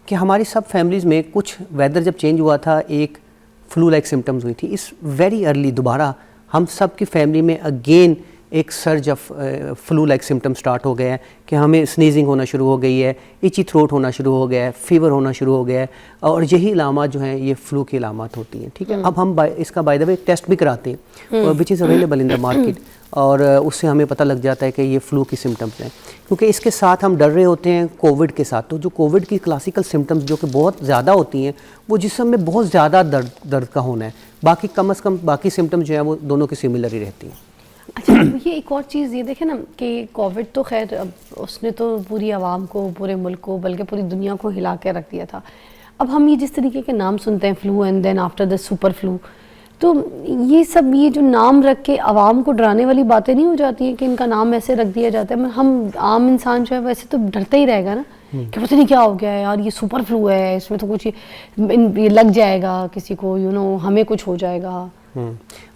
کہ ہماری سب فیملیز میں کچھ ویدر جب چینج ہوا تھا ایک فلو لائک سمٹمز ہوئی تھی، اس ویری ارلی دوبارہ ہم سب کی فیملی میں اگین ایک surge of flu like symptom start ہو گیا ہے کہ ہمیں سنیزنگ ہونا شروع ہو گئی ہے، ایچی تھروٹ ہونا شروع ہو گیا ہے، فیور ہونا شروع ہو گیا ہے، اور یہی علامات جو ہیں یہ فلو کی علامات ہوتی ہیں. ٹھیک ہے، اب ہم اس کا بائی دا وے ٹیسٹ بھی کراتے ہیں وچ is available in the market, اور اس سے ہمیں پتہ لگ جاتا ہے کہ یہ فلو کی سمٹمز ہیں. کیونکہ اس کے ساتھ ہم ڈر رہے ہوتے ہیں کووڈ کے ساتھ، تو جو کووڈ کی کلاسیکل سمٹمز جو کہ بہت زیادہ ہوتی ہیں وہ جسم میں بہت زیادہ درد کا ہونا ہے، باقی کم از کم باقی سمٹمز جو ہیں وہ دونوں کی سملر ہی رہتی ہیں. اچھا یہ ایک اور چیز یہ دیکھیں نا کہ کووڈ تو خیر اب اس نے تو پوری عوام کو، پورے ملک کو، بلکہ پوری دنیا کو ہلا کے رکھ دیا تھا. اب ہم یہ جس طریقے کے نام سنتے ہیں flu and then after the super flu, تو یہ سب یہ جو نام رکھ کے عوام کو ڈرانے والی باتیں نہیں ہو جاتی ہیں کہ ان کا نام ایسے رکھ دیا جاتا ہے؟ ہم عام انسان جو ہے ویسے تو ڈرتا ہی رہے گا نا کہ پتہ نہیں کیا ہو گیا ہے یار، یہ سپر فلو ہے، اس میں تو کچھ یہ لگ جائے گا کسی کو، ہمیں کچھ ہو جائے گا.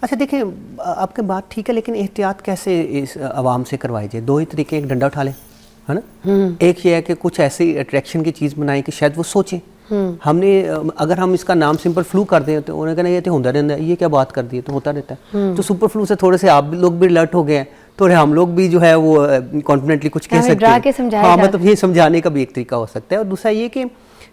اچھا دیکھیں آپ کی بات ٹھیک ہے، لیکن احتیاط کیسے اس عوام سے کروائی جائے؟ دو ہی طریقے، ایک ڈنڈا اٹھا لیں، ہے نا، ایک یہ ہے کہ کچھ ایسی اٹریکشن کی چیز بنائیں کہ شاید وہ سوچیں. ہم نے اگر ہم اس کا نام سمپل فلو کر دیں تو انہیں کہنا یہ تو ہوتا رہتا ہے، یہ کیا بات کر دی ہے، تو ہوتا رہتا ہے. تو سپر فلو سے تھوڑے سے آپ لوگ بھی الرٹ ہو گئے ہیں، تھوڑے ہم لوگ بھی جو ہے وہ کانفیڈنٹلی کچھ کہہ سکتے ہیں. ہاں مطلب یہ سمجھانے کا بھی ایک طریقہ ہو سکتا ہے. اور دوسرا یہ کہ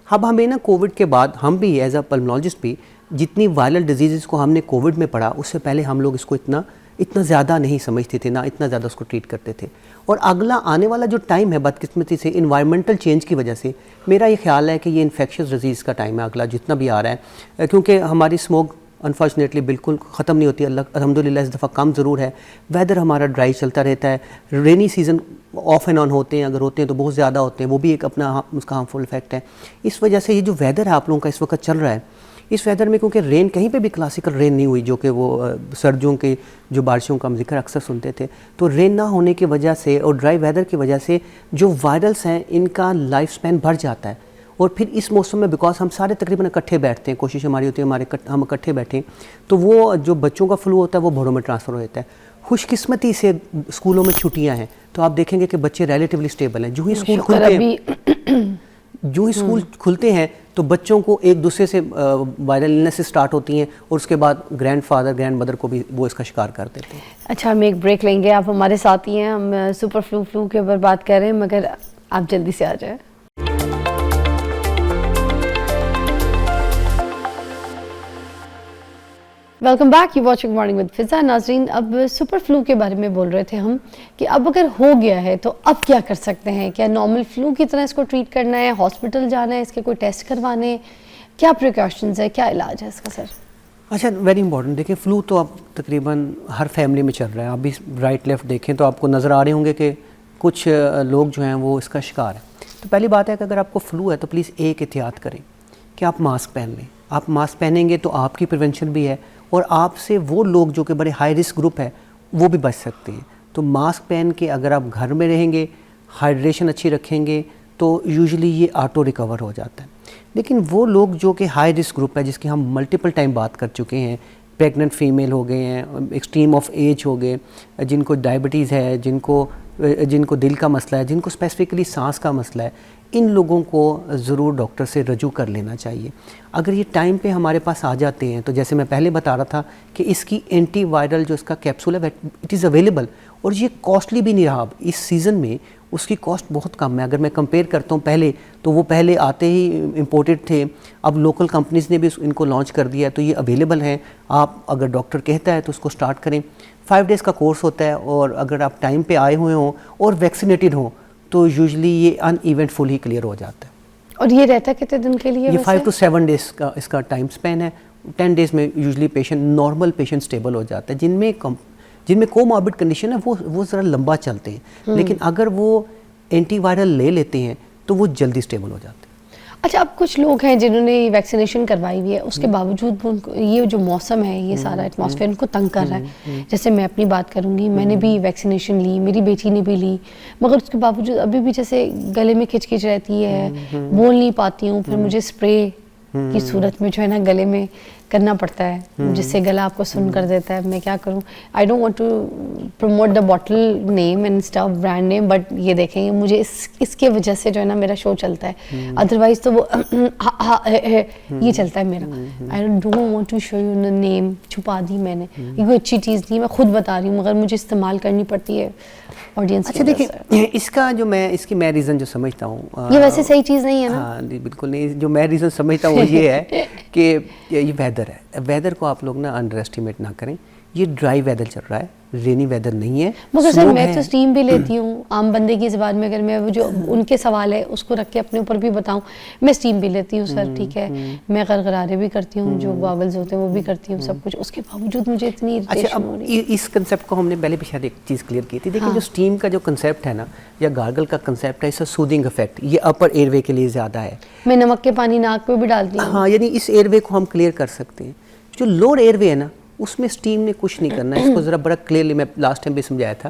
اب ہمیں نا کووڈ کے بعد ہم بھی ایز اے پلمونالوجسٹ بھی جتنی وائرل ڈیزیزز کو ہم نے کووڈ میں پڑھا اس سے پہلے ہم لوگ اس کو اتنا اتنا زیادہ نہیں سمجھتے تھے، نہ اتنا زیادہ اس کو ٹریٹ کرتے تھے. اور اگلا آنے والا جو ٹائم ہے بدقسمتی سے انوائرمنٹل چینج کی وجہ سے میرا یہ خیال ہے کہ یہ انفیکشس ڈیزیز کا ٹائم ہے اگلا جتنا بھی آ رہا ہے، کیونکہ ہماری اسموک انفارچونیٹلی بالکل ختم نہیں ہوتی. الحمدللہ اس دفعہ کم ضرور ہے. ویدر ہمارا ڈرائی چلتا رہتا ہے. Rainy season off and on ہوتے ہیں، اگر ہوتے ہیں تو بہت زیادہ ہوتے ہیں، وہ بھی ایک اپنا اس کا ہارمفل افیکٹ ہے. اس وجہ سے یہ جو ویدر ہے آپ لوگوں کا اس وقت چل رہا ہے، اس ویدر میں کیونکہ رین کہیں پہ بھی کلاسیکل رین نہیں ہوئی جو کہ وہ سردیوں کے جو بارشوں کا ہم ذکر اکثر سنتے تھے، تو رین نہ ہونے کی وجہ سے اور ڈرائی ویدر کی وجہ سے جو وائرلس ہیں ان کا لائف سپین بڑھ جاتا ہے. اور پھر اس موسم میں بیکاز ہم سارے تقریباً اکٹھے بیٹھتے ہیں، کوشش ہماری ہوتی ہے ہم اکٹھے بیٹھیں، تو وہ جو بچوں کا فلو ہوتا ہے وہ بڑوں میں ٹرانسفر ہو جاتا ہے. خوش قسمتی سے اسکولوں میں چھٹیاں ہیں تو آپ دیکھیں گے کہ بچے ریلیٹیولی اسٹیبل ہیں. جو ہی اسکول کھلتے ہیں تو بچوں کو ایک دوسرے سے وائرل النس اسٹارٹ ہوتی ہیں اور اس کے بعد گرینڈ فادر گرینڈ مدر کو بھی وہ اس کا شکار کر دیتے ہیں. اچھا ہم ایک بریک لیں گے، آپ ہمارے ساتھ ہی ہیں، ہم سپر فلو کے اوپر بات کر رہے ہیں، مگر آپ جلدی سے آ جائیں. Welcome back, you watching morning with Fiza. ناظرین اب سپر فلو کے بارے میں بول رہے تھے ہم کہ اب اگر ہو گیا ہے تو اب کیا کر سکتے ہیں؟ کیا نارمل فلو کی طرح اس کو ٹریٹ کرنا ہے، ہاسپٹل جانا ہے، اس کے کوئی ٹیسٹ کروانے، کیا پریکاشنز ہے، کیا علاج ہے اس کا سر؟ اچھا ویری امپورٹنٹ. دیکھیں فلو تو اب تقریباً ہر فیملی میں چل رہا ہے. آپ بھی رائٹ لیفٹ دیکھیں تو آپ کو نظر آ رہے ہوں گے کہ کچھ لوگ جو ہیں وہ اس کا شکار ہیں. تو پہلی بات ہے کہ اگر آپ کو فلو ہے تو پلیز ایک احتیاط کریں کہ آپ ماسک پہن لیں. آپ ماسک پہنیں گے تو آپ کی پریونشن بھی ہے اور آپ سے وہ لوگ جو کہ بڑے ہائی رسک گروپ ہے وہ بھی بچ سکتے ہیں. تو ماسک پہن کے اگر آپ گھر میں رہیں گے، ہائیڈریشن اچھی رکھیں گے تو یوزلی یہ آٹو ریکور ہو جاتا ہے. لیکن وہ لوگ جو کہ ہائی رسک گروپ ہے جس کی ہم ملٹیپل ٹائم بات کر چکے ہیں، پریگننٹ فیمیل ہو گئے ہیں، ایکسٹریم آف ایج ہو گئے، جن کو ڈائبٹیز ہے، جن کو دل کا مسئلہ ہے، جن کو اسپیسیفکلی سانس کا مسئلہ ہے، ان لوگوں کو ضرور ڈاکٹر سے رجوع کر لینا چاہیے. اگر یہ ٹائم پہ ہمارے پاس آ جاتے ہیں تو جیسے میں پہلے بتا رہا تھا کہ اس کی اینٹی وائرل جو اس کا کیپسول ہے اٹ از اویلیبل اور یہ کاسٹلی بھی نہیں رہا. اس سیزن میں اس کی کاسٹ بہت کم ہے. اگر میں کمپیئر کرتا ہوں پہلے تو وہ پہلے آتے ہی امپورٹڈ تھے، اب لوکل کمپنیز نے بھی ان کو لانچ کر دیا ہے تو یہ اویلیبل ہیں. آپ اگر ڈاکٹر کہتا ہے تو اس کو سٹارٹ کریں. 5 days کا کورس ہوتا ہے اور اگر آپ ٹائم پہ آئے ہوئے ہوں اور ویکسینیٹڈ ہوں تو یوزلی یہ ان ایونٹ فل ہی کلیئر ہو جاتا ہے. اور یہ رہتا کتنے دن کے لیے؟ یہ 5 to 7 days کا اس کا ٹائم سپین ہے. 10 days میں usually patient normal patient stable ہو جاتا ہے. جن میں کوماربڈ کنڈیشن ہے وہ ذرا لمبا چلتے ہیں، لیکن اگر وہ اینٹی وائرل لے لیتے ہیں تو وہ جلدی اسٹیبل ہو جاتے ہیں. اچھا اب کچھ لوگ ہیں جنہوں نے ویکسینیشن کروائی ہوئی ہے، اس کے باوجود یہ جو موسم ہے، یہ سارا ایٹماسفیئر ان کو تنگ کر رہا ہے. جیسے میں اپنی بات کروں گی، میں نے بھی ویکسینیشن لی، میری بیٹی نے بھی لی، مگر اس کے باوجود ابھی بھی جیسے گلے میں کھچ کھچ رہتی ہے، بول نہیں پاتی ہوں. پھر مجھے اسپرے کی صورت میں جو ہے نا گلے میں کرنا پڑتا ہے جس سے گلا آپ کو سن کر دیتا ہے. میں کیا کروں؟ I don't want to promote the bottle name and staff brand name, but یہ دیکھیں گے مجھے اس کی وجہ سے جو ہے نا میرا شو چلتا ہے. ادروائز تو وہ یہ چلتا ہے میرا. I don't want to show you the name, چھپا دی میں نے. یہ کوئی اچھی چیز نہیں، میں خود بتا رہی ہوں، مگر مجھے استعمال کرنی پڑتی ہے آڈینس. اچھا دیکھیں اس کا جو میں ریزن جو سمجھتا ہوں، یہ ویسے صحیح چیز نہیں ہے نا. ہاں بالکل نہیں. جو میں ریزن سمجھتا ہوں وہ یہ ہے کہ یہ ویدر ہے. ویدر کو آپ لوگ نا انڈر ایسٹیمیٹ نہ کریں. یہ ڈرائی ویدر چل رہا ہے، رینی ویدر نہیں ہے. مگر سر میں تو اسٹیم بھی لیتی ہوں عام بندے کی زبان میں. اگر میں وہ جو ان کے سوال ہے اس کو رکھ کے اپنے اوپر بھی بتاؤں، میں اسٹیم بھی لیتی ہوں سر، ٹھیک ہے. میں غرغرارے بھی کرتی ہوں، جو گاگلز ہوتے ہیں وہ بھی کرتی ہوں، سب کچھ. اس کے باوجود مجھے اتنی اریٹیشن ہو رہی ہے. اس کنسیپٹ کو ہم نے پہلے بھی شاید ایک چیز کلیئر کی تھی. دیکھیں جو اسٹیم کا جو کنسیپٹ ہے نا یا گارگل کا کنسیپٹ ہے، اس کا سودنگ افیکٹ یہ اپر ایئر وے کے لیے زیادہ ہے. میں نمک کے پانی ناک پہ بھی ڈالتی ہوں. ہاں یعنی اس ایئر وے کو ہم کلیئر کر سکتے ہیں. جو لوور ایئر وے ہے نا اس میں اسٹیم نے کچھ نہیں کرنا ہے. اس کو ذرا بڑا کلیئرلی میں لاسٹ ٹائم بھی سمجھایا تھا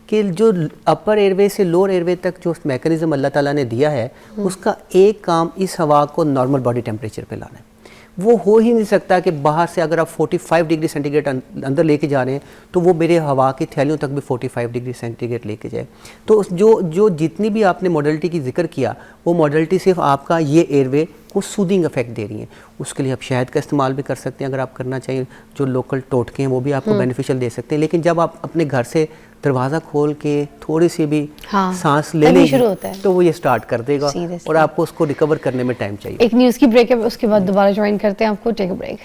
کہ جو اپر ایئر وے سے لوور ایئر وے تک جو میکانزم اللہ تعالیٰ نے دیا ہے، اس کا ایک کام اس ہوا کو نارمل باڈی ٹیمپریچر پہ لانا ہے. وہ ہو ہی نہیں سکتا کہ باہر سے اگر آپ 45 ڈگری سینٹی گریڈ اندر لے کے جا رہے ہیں تو وہ میرے ہوا کی تھیلیوں تک بھی 45 ڈگری سینٹی گریڈ لے کے جائے. تو جو جتنی بھی آپ نے ماڈلٹی کی ذکر کیا، وہ ماڈلٹی صرف آپ کا یہ ایئر وے کو سودنگ افیکٹ دے رہی ہیں. اس کے لیے آپ شہد کا استعمال بھی کر سکتے ہیں اگر آپ کرنا چاہیے. جو لوکل ٹوٹکے ہیں وہ بھی آپ کو بینیفیشل دے سکتے ہیں. لیکن جب آپ اپنے گھر سے دروازہ کھول کے تھوڑی سی بھی سانس لے لیں تو وہ یہ سٹارٹ کر دے گا اور آپ کو اس کو ریکور کرنے میں ٹائم چاہیے. ایک نیوز کی بریک ہے، اس کے بعد دوبارہ جوائن کرتے ہیں آپ کو. Take a break.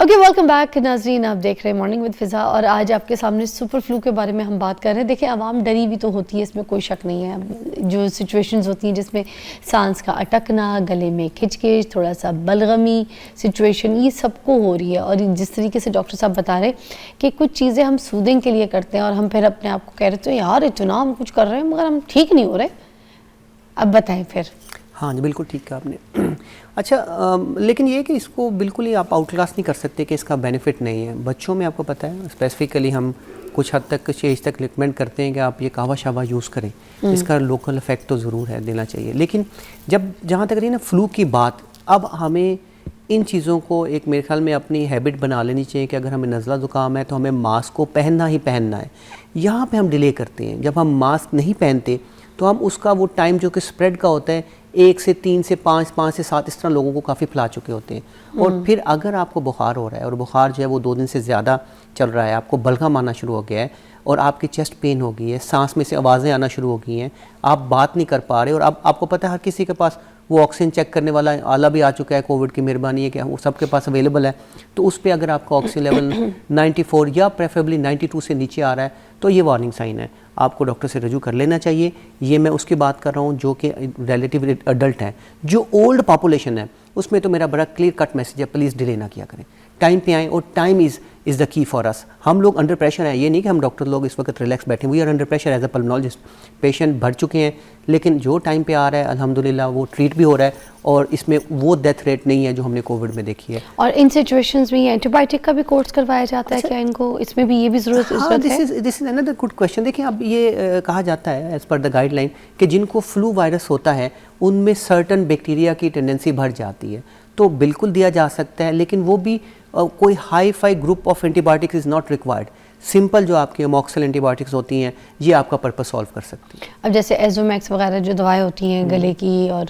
Okay welcome back ناظرین، آپ دیکھ رہے ہیں مارننگ ود فضا اور آج آپ کے سامنے سپر فلو کے بارے میں ہم بات کر رہے ہیں. دیکھیں عوام ڈری بھی تو ہوتی ہے، اس میں کوئی شک نہیں ہے. جو سچویشنز ہوتی ہیں جس میں سانس کا اٹکنا، گلے میں کھچ کھچ، تھوڑا سا بلغمی سچویشن، یہ سب کو ہو رہی ہے. اور جس طریقے سے ڈاکٹر صاحب بتا رہے کہ کچھ چیزیں ہم سودنگ کے لیے کرتے ہیں اور ہم پھر اپنے آپ کو کہہ رہے ہیں یار اتنا ہم کچھ کر رہے ہیں مگر ہم ٹھیک نہیں ہو رہے. اب بتائیں پھر. ہاں جی بالکل ٹھیک کہا آپ نے. اچھا لیکن یہ کہ اس کو بالکل ہی آپ آؤٹ کلاس نہیں کر سکتے کہ اس کا بینیفٹ نہیں ہے. بچوں میں آپ کو پتہ ہے اسپیسیفکلی ہم کچھ حد تک کچھ ایج تک ریکمینڈ کرتے ہیں کہ آپ یہ کہوا شاوا یوز کریں. اس کا لوکل افیکٹ تو ضرور ہے، دینا چاہیے. لیکن جہاں تک رہی نا فلو کی بات، اب ہمیں ان چیزوں کو ایک میرے خیال میں اپنی ہیبٹ بنا لینی چاہیے کہ اگر ہمیں نزلہ زکام ہے تو ہمیں ماسک کو پہننا ہی پہننا ہے. یہاں پہ ہم ڈیلے کرتے ہیں. جب ہم ماسک نہیں پہنتے تو ہم اس کا وہ ٹائم جو کہ اسپریڈ کا ہوتا ہے 1 سے 3 سے 5 5 سے 7 اس طرح لوگوں کو کافی پھیلا چکے ہوتے ہیں. اور پھر اگر آپ کو بخار ہو رہا ہے اور بخار جو ہے وہ 2 دن سے زیادہ چل رہا ہے، آپ کو بلغم آنا شروع ہو گیا ہے اور آپ کی چیسٹ پین ہو گئی ہے، سانس میں سے آوازیں آنا شروع ہو گئی ہیں، آپ بات نہیں کر پا رہے، اور اب آپ کو پتہ ہے ہر کسی کے پاس وہ آکسیجن چیک کرنے والا آلہ بھی آ چکا ہے. کووڈ کی مہربانی ہے کہ وہ سب کے پاس اویلیبل ہے. تو اس پہ اگر آپ کا آکسیجن لیول 94 یا پریفریبلی 92 سے نیچے آ رہا ہے تو یہ وارننگ سائن ہے. آپ کو ڈاکٹر سے رجوع کر لینا چاہیے. یہ میں اس کی بات کر رہا ہوں جو کہ ریلیٹیولی ایڈلٹ ہیں. جو اولڈ پاپولیشن ہے اس میں تو میرا بڑا کلیئر کٹ میسج ہے، پلیز ڈیلے نہ کیا کریں. ٹائم پہ آئیں، اور ٹائم از دا کی فار اس. ہم لوگ انڈر پریشر ہیں، یہ نہیں کہ ہم ڈاکٹر لوگ اس وقت ریلیکس بیٹھے ہیں. We are under pressure as a pulmonologist. Patient بڑھ چکے ہیں لیکن جو ٹائم پہ آ رہا ہے الحمدللہ وہ ٹریٹ بھی ہو رہا ہے، اور اس میں وہ ڈیتھ ریٹ نہیں ہے جو ہم نے کووڈ میں دیکھی ہے. اور ان سچویشنز میں اینٹی بایوٹک کا بھی کورس کروایا جاتا ہے کیا ان کو؟ اس میں بھی یہ بھی ضرورت ہے. دس از اندر گڈ کویشچن. دیکھیں اب یہ کہا جاتا ہے as per the guide line کہ جن کو فلو وائرس ہوتا ہے ان میں سرٹن بیکٹیریا کی ٹینڈنسی بڑھ جاتی ہے، تو بالکل دیا جا سکتا ہے. لیکن وہ بھی کوئی hi fi group of antibiotics is not required. Simple جو آپ کے موکسل اینٹی بایوٹکس ہوتی ہیں یہ آپ کا پرپز سالو کر سکتی ہیں. اب جیسے ایزومیکس وغیرہ جو دوائیں ہوتی ہیں گلے کی، اور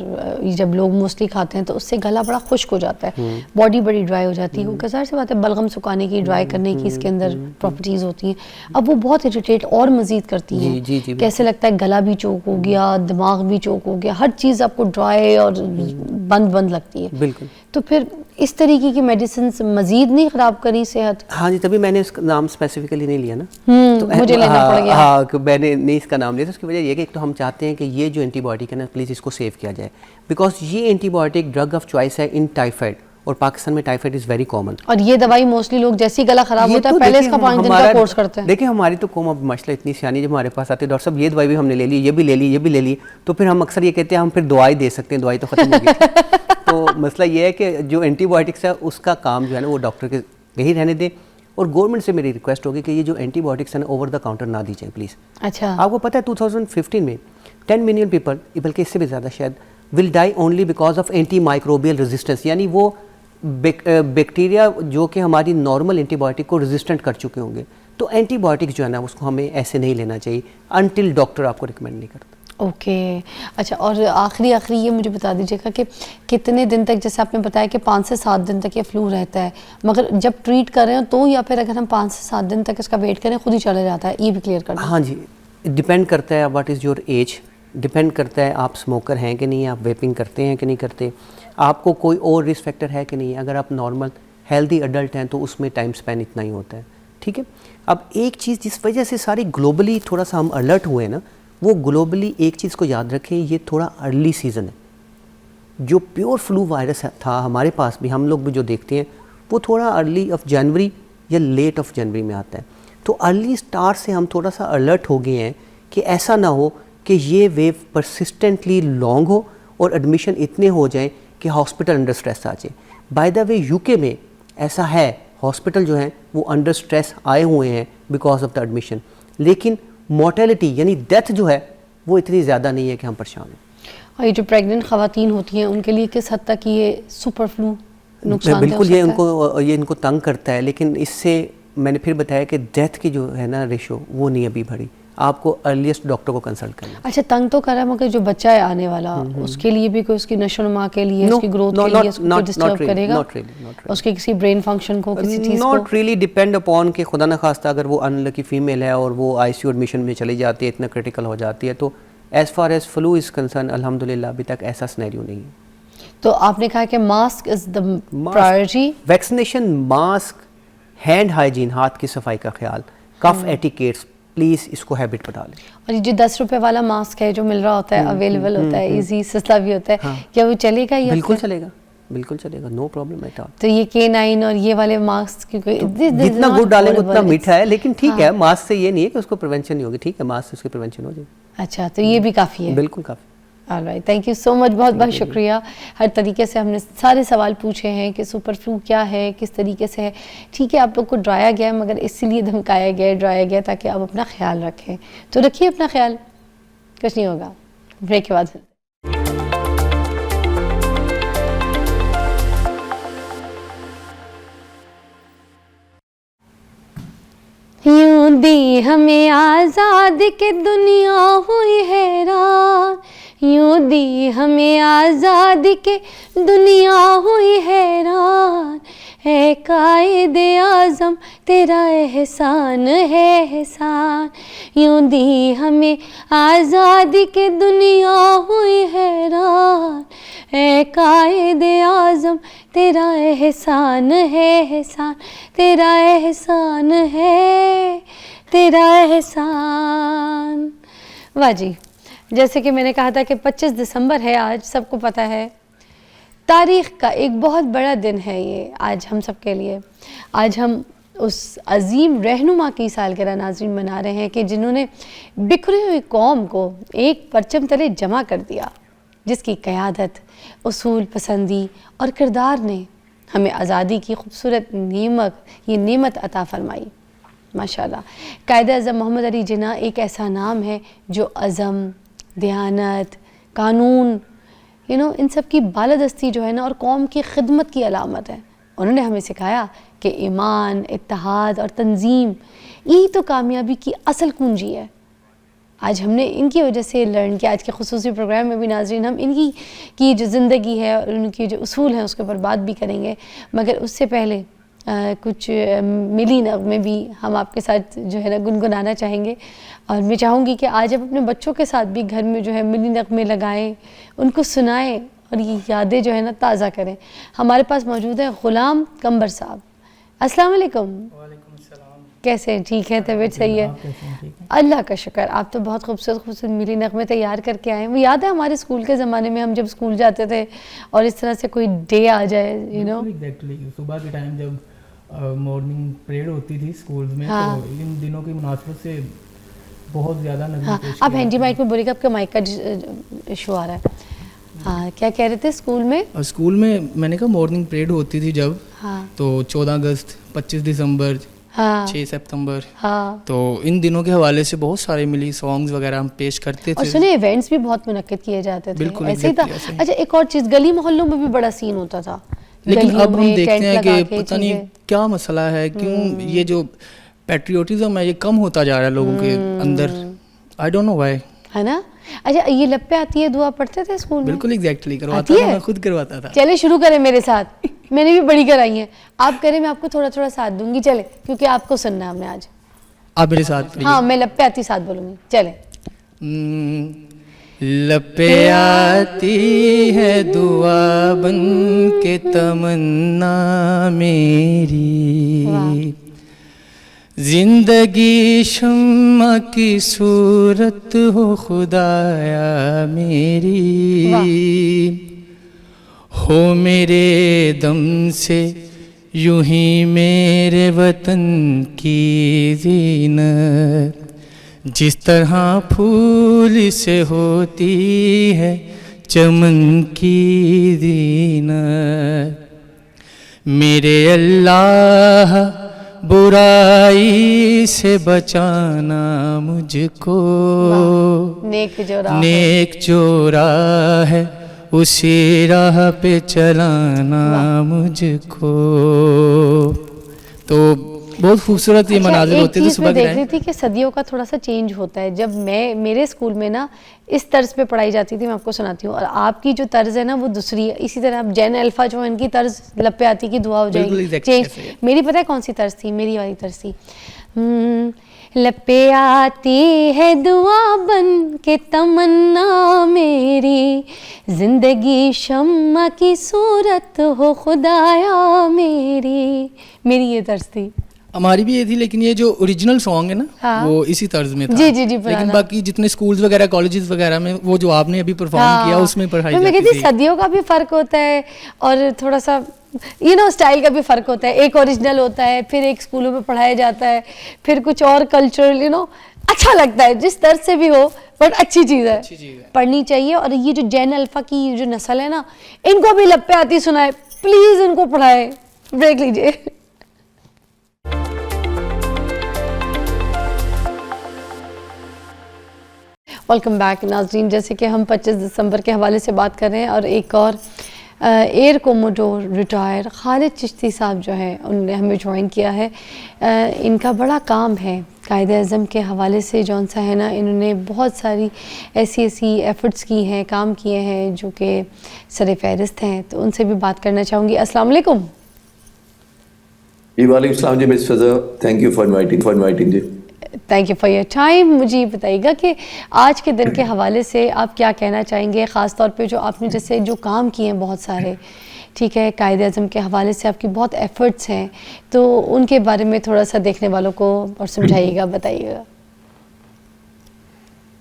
جب لوگ موسٹلی کھاتے ہیں تو اس سے گلا بڑا خشک ہو جاتا ہے، باڈی بڑی ڈرائی ہو جاتی ہے. وہ ظاہر سی بات ہے بلغم سکانے کی، ڈرائی کرنے کی اس کے اندر پراپرٹیز ہوتی ہیں. اب وہ بہت اریٹیٹ اور مزید کرتی ہیں. کیسے لگتا ہے گلا بھی چوک ہو گیا، دماغ بھی چوک ہو گیا، ہر چیز آپ کو ڈرائی اور بند لگتی ہے. بالکل. تو پھر اس طریقے کی میڈیسنز مزید نہیں خراب کری صحت؟ ہاں جی، تبھی میں نے اس کا نام اسپیسیفکلی نہیں لیا نا، مجھے لینا پڑ گیا. ہاں میں نے نہیں اس کا نام لیا. تو اس کی وجہ یہ کہ ایک تو ہم چاہتے ہیں کہ یہ جو اینٹی بایوٹک ہے نا پلیز اس کو سیو کیا جائے، بیکاز یہ antibiotic drug of choice ہے ان ٹائیفائڈ، اور پاکستان میں ٹائیفائڈ از ویری کامن. اور یہ دوائی موسٹلی لوگ جیسے ہی گلا خراب ہوتا ہے پہلے اس کا 5 دن کا کورس کرتے ہیں. دیکھیں ہماری تو قوم اب ماشاءاللہ اتنی سیانی، جب ہمارے پاس آتے ہیں ڈاکٹر صاحب یہ دوائی بھی ہم نے لے لی، یہ بھی لے لی، یہ بھی لے لی، تو پھر ہم اکثر یہ کہتے ہیں ہم پھر دوائی دے سکتے ہیں، دوائی تو ختم ہو گئی. تو مسئلہ یہ ہے کہ جو اینٹی بایوٹکس ہے اس کا کام جو ہے نا وہ ڈاکٹر کے یہی رہنے دیں. اور گورنمنٹ سے میری ریکویسٹ ہوگی کہ یہ جو اینٹی بایوٹکس ہیں نا اوور دا کاؤنٹر نہ دی جائیں پلیز. اچھا آپ کو پتہ ہے 2015 میں 10 ملین پیپل، بلکہ اس سے بھی زیادہ شاید، will die only because of antimicrobial resistance. یعنی وہ بیکٹیریا جو کہ ہماری نارمل اینٹی بایوٹک کو ریزسٹنٹ کر چکے ہوں گے. تو اینٹی بایوٹک جو ہے نا اس کو ہمیں ایسے نہیں لینا چاہیے انٹل ڈاکٹر آپ کو ریکمینڈ نہیں کرتا. اوکے. اچھا اور آخری یہ مجھے بتا دیجیے گا کہ کتنے دن تک، جیسے آپ نے بتایا کہ 5 سے 7 دن تک یہ فلو رہتا ہے، مگر جب ٹریٹ کر رہے ہیں تو، یا پھر اگر ہم 5 سے 7 دن تک اس کا ویٹ کریں خود ہی چلا جاتا ہے؟ یہ بھی کلیئر کر دیں. ہاں جی، ڈپینڈ کرتا ہے what is your age, depend کرتا ہے آپ اسموکر ہیں کہ نہیں، آپ ویپنگ کرتے ہیں کہ نہیں کرتے، آپ کو کوئی اور رسک فیکٹر ہے کہ نہیں. اگر آپ نارمل ہیلدی ایڈلٹ ہیں تو اس میں ٹائم اسپین اتنا ہی ہوتا ہے. ٹھیک ہے. اب ایک چیز جس وجہ سے ساری گلوبلی تھوڑا سا ہم الرٹ ہوئے نا، وہ گلوبلی ایک چیز کو یاد رکھیں، یہ تھوڑا ارلی سیزن ہے. جو پیور فلو وائرس تھا ہمارے پاس بھی، ہم لوگ بھی جو دیکھتے ہیں وہ تھوڑا ارلی آف جنوری یا لیٹ آف جنوری میں آتا ہے. تو ارلی سٹارٹ سے ہم تھوڑا سا الرٹ ہو گئے ہیں کہ ایسا نہ ہو کہ یہ ویو پرسسٹنٹلی لانگ ہو اور ایڈمیشن اتنے ہو جائیں کہ ہاسپٹل انڈر سٹریس آ جائے. بائی دا وے یو کے میں ایسا ہے، ہاسپٹل جو ہیں وہ انڈر سٹریس آئے ہوئے ہیں بیکاز آف دا ایڈمیشن، لیکن مورٹیلٹی یعنی ڈیتھ جو ہے وہ اتنی زیادہ نہیں ہے کہ ہم پریشان ہیں. اور یہ جو پریگننٹ خواتین ہوتی ہیں ان کے لیے کس حد تک یہ سپر فلو نقصان دہ ہو بالکل سکتا ہے؟ یہ ان کو تنگ کرتا ہے، لیکن اس سے میں نے پھر بتایا کہ ڈیتھ کی جو ہے نا ریشو وہ نہیں ابھی بڑھی. آپ کو ارلیسٹ ڈاکٹر کو کنسلٹ کرنا. اچھا تنگ تو کر رہا ہے، مگر جو بچہ ہے آنے والا اس کے لیے بھی کوئی اس کی نشو و نما کے لیے، اس کی گروتھ کے لیے اس کو ڈسٹرب کرے گا؟ اس کے کسی برین فنکشن کو، کسی چیز کو؟ ناٹ ریئلی، ڈیپینڈ اپون کہ خدا نخواستہ اگر وہ ان لکی فیمیل ہے اور وہ آئی سی یو ایڈمیشن میں چلی جاتی ہے، اتنا کریٹیکل ہو جاتی ہے، تو as far as flow is concern الحمدللہ ابھی تک ایسا سنیریو نہیں ہے. تو آپ نے کہا کہ mask is the priority. Vaccination, mask, hand hygiene, ہاتھ کی صفائی کا خیال, کف ایٹیکیٹس, پلیز اس کو ہیبٹ بتا لیں. اور یہ جو 10 روپے والا ماسک ہے جو مل رہا ہوتا ہے, اویلیبل ہوتا ہے, ایزی سستا بھی ہوتا ہے, کیا وہ چلے گا؟ بالکل چلے گا, بالکل چلے گا, نو پرابلم ایٹ آل. تو یہ K9 اور یہ والے ماسک کیونکہ جتنا گڈ ڈالیں گے اتنا میٹھا ہے, لیکن ٹھیک ہے, ماسک سے یہ نہیں ہے کہ اس کو پریونشن نہیں ہوگی, ٹھیک ہے, ماسک سے اس کی پریونشن ہو جائے گی. اچھا, تو یہ بھی کافی ہے. بالکل کافی. آلرائٹ, تھینک یو سو مچ, بہت بہت شکریہ. ہر طریقے سے ہم نے سارے سوال پوچھے ہیں کہ سپر فلو کیا ہے, کس طریقے سے ہے. ٹھیک ہے, آپ لوگ کو ڈرایا گیا ہے, مگر اسی لیے دھمکایا گیا ہے, ڈرایا گیا تاکہ آپ اپنا خیال رکھیں. تو رکھیے اپنا خیال, کچھ نہیں ہوگا. بریک کے بعد یوں دی ہمیں آزاد کے دنیا ہوئی حیران, یوں دی ہمیں آزاد کے دنیا ہوئی حیران, اے قائد اعظم تیرا احسان ہے احسان. یوں دی ہمیں آزادی کے دنیا ہوئی حیران, اے قائد اعظم تیرا احسان ہے احسان, تیرا احسان ہے, تیرا احسان. واہ جی, جیسے کہ میں نے کہا تھا کہ 25 دسمبر ہے آج, سب کو پتہ ہے, تاریخ کا ایک بہت بڑا دن ہے یہ آج ہم سب کے لیے. آج ہم اس عظیم رہنما کی سالگرہ ناظرین منا رہے ہیں کہ جنہوں نے بکھری ہوئی قوم کو ایک پرچم تلے جمع کر دیا, جس کی قیادت, اصول پسندی اور کردار نے ہمیں آزادی کی خوبصورت یہ نعمت عطا فرمائی. ماشاءاللہ, قائد اعظم محمد علی جناح ایک ایسا نام ہے جو عزم, دیانت, قانون, ان سب کی بالادستی جو ہے نا, اور قوم کی خدمت کی علامت ہے. انہوں نے ہمیں سکھایا کہ ایمان, اتحاد اور تنظیم یہی تو کامیابی کی اصل کنجی ہے. آج ہم نے ان کی وجہ سے لرن کیا. آج کے خصوصی پروگرام میں بھی ناظرین ہم ان کی جو زندگی ہے اور ان کی جو اصول ہیں اس کے اوپر بات بھی کریں گے, مگر اس سے پہلے کچھ ملی نغمے بھی ہم آپ کے ساتھ جو ہے نا گنگنانا چاہیں گے. اور میں چاہوں گی کہ آج آپ اپنے بچوں کے ساتھ بھی گھر میں جو ہے ملی نغمے لگائیں, ان کو سنائیں اور یہ یادیں جو ہے نا تازہ کریں. ہمارے پاس موجود ہے غلام قمبر صاحب. السلام علیکم. وعلیکم السلام. کیسے ہیں؟ ٹھیک ہے, طبیعت صحیح ہے؟ اللہ کا شکر. آپ تو بہت خوبصورت ملی نغمے تیار کر کے آئے ہیں. وہ یاد ہے ہمارے اسکول کے زمانے میں ہم جب اسکول جاتے تھے اور اس طرح سے کوئی ڈے آ جائے, ایگزیکٹلی صبح کے ٹائم جب مارننگ پریڈ ہوتی تھی اسکولز میں, تو ان دنوں کی مناسبت سے بہت زیادہ نغمے پیش. آپ ہینڈی مائک میں بولیے گا, آپ کا مائک کا ایشو آ رہا ہے. ہاں, کیا کہہ رہے تھے؟ اسکول میں میں نے کہا مارننگ پریڈ ہوتی تھی جب, تو 14 اگست, 25 دسمبر, 6 ستمبر, تو ان دنوں کے حوالے سے بہت سارے ملی سانگز وغیرہ ہم پیش کرتے تھے. اور سنیں ایونٹس بھی بہت منعقد کیے جاتے تھے. بالکل ایسے ہی تھا. اچھا, ایک اور چیز, گلی محلوں میں بھی بڑا سین ہوتا تھا, لیکن اب ہم دیکھتے ہیں کہ پتہ نہیں کیا مسئلہ ہے, کیوں یہ جو پیٹریوٹزم ہے یہ کم ہوتا جا رہا ہے لوگوں کے اندر. آئی ڈونٹ نو وائی, ہے نا. اچھا, یہ لب پہ آتی ہے دعا پڑھتے تھے اسکول میں؟ بالکل ایگزیکٹلی کرواتا تھا, میں خود کرواتا تھا. چلے شروع کریں میرے ساتھ, میں نے بھی بڑی کرائی ہیں. آپ کریں, میں آپ کو تھوڑا تھوڑا ساتھ دوں گی. چلے, کیونکہ آپ کو سننا ہے ہم نے آج. آپ میرے ساتھ. ہاں, میں لب پہ آتی ساتھ بولوں گی. چلے. لب پہ آتی ہے دعا بن کے تمنا میری, زندگی شمع کی صورت ہو خدایا میری, ہو میرے دم سے یوں ہی میرے وطن کی زینت, جس طرح پھول سے ہوتی ہے چمن کی زینت. میرے اللہ برائی سے بچانا مجھ کو, نیک جو راہ ہے اسی راہ پہ چلانا مجھ کو. تو بہت خوبصورت یہ مناظر ہوتے تھے صبح کے ٹائم. دیکھ رہی تھی کہ صدیوں کا تھوڑا سا چینج ہوتا ہے. جب میرے اسکول میں نا اس طرز پہ پڑھائی جاتی تھی, میں آپ کو سناتی ہوں, اور آپ کی جو طرز ہے نا وہ دوسری ہے. اسی طرح اب جین الفا جو ان کی طرز لب پہ آتی کی دعا ہو جائے گی, چینج. میری پتہ ہے کون سی طرز تھی؟ میری والی طرز تھی, لپے آتی ہے دعا بن کے تمنا میری, زندگی شمع کی صورت ہو خدایا میری. میری یہ طرز تھی. ہماری بھی یہ تھی, لیکن یہ جو اوریجنل سانگ ہے نا وہ اسی طرز میں تھا. جی, لیکن باقی جتنے اسکولز وغیرہ کالجز وغیرہ میں وہ جو آپ نے ابھی پرفارم کیا اس میں پڑھائی جاتی تھی. صدیوں کا بھی فرق ہوتا ہے اور تھوڑا سا اسٹائل کا بھی فرق ہوتا ہے. ایک اوریجنل ہوتا ہے, پھر ایک اسکولوں میں پڑھایا جاتا ہے, پھر کچھ اور کلچرل اچھا لگتا ہے جس طرز سے بھی ہو, بٹ اچھی چیز ہے, پڑھنی چاہیے. اور یہ جو جین الفا کی جو نسل ہے نا, ان کو بھی لپے آتی سنائے پلیز, ان کو پڑھائے. بریک لیجیے. ویلکم بیک ناظرین. جیسے کہ ہم 25 دسمبر کے حوالے سے بات کر رہے ہیں, اور ایک اور ایئر کوموڈور ریٹائر خالد چشتی صاحب جو ہیں انہوں نے ہمیں جوائن کیا ہے. ان کا بڑا کام ہے قائد اعظم کے حوالے سے جون سا ہے نا, انہوں نے بہت ساری ایسی ایفرٹس کی ہیں, کام کیے ہیں جو کہ سر فہرست ہیں. تو ان سے بھی بات کرنا چاہوں گی. السلام علیکم. جی وعلیکم السلام. جی miss Fiza, thank you for inviting. جی thank you for your time. مجھے یہ بتائیے گا کہ آج کے دن کے حوالے سے آپ کیا کہنا چاہیں گے, خاص طور پہ جو آپ نے جیسے جو کام کیے ہیں بہت سارے, ٹھیک ہے, قائد اعظم کے حوالے سے آپ کی بہت ایفرٹس ہیں, تو ان کے بارے میں تھوڑا سا دیکھنے والوں کو اور سمجھائیے گا, بتائیے گا.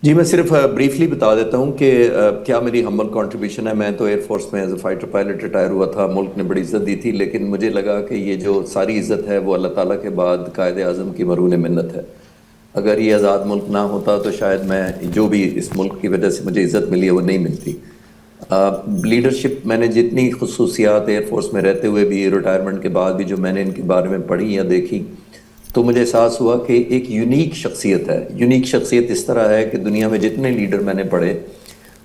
جی میں صرف بریفلی بتا دیتا ہوں کہ کیا میری ہمبل کنٹریبیوشن ہے. میں تو ایئر فورس میں as a fighter pilot retire ہوا تھا. ملک نے بڑی عزت دی تھی, لیکن مجھے لگا کہ یہ جو ساری عزت ہے وہ اللہ تعالیٰ کے بعد قائد اعظم کی مرہون منت ہے. اگر یہ آزاد ملک نہ ہوتا تو شاید میں جو بھی اس ملک کی وجہ سے مجھے عزت ملی ہے وہ نہیں ملتی. لیڈرشپ میں نے جتنی خصوصیات ایئر فورس میں رہتے ہوئے بھی, ریٹائرمنٹ کے بعد بھی جو میں نے ان کے بارے میں پڑھی یا دیکھی, تو مجھے احساس ہوا کہ ایک یونیک شخصیت ہے. یونیک شخصیت اس طرح ہے کہ دنیا میں جتنے لیڈر میں نے پڑھے,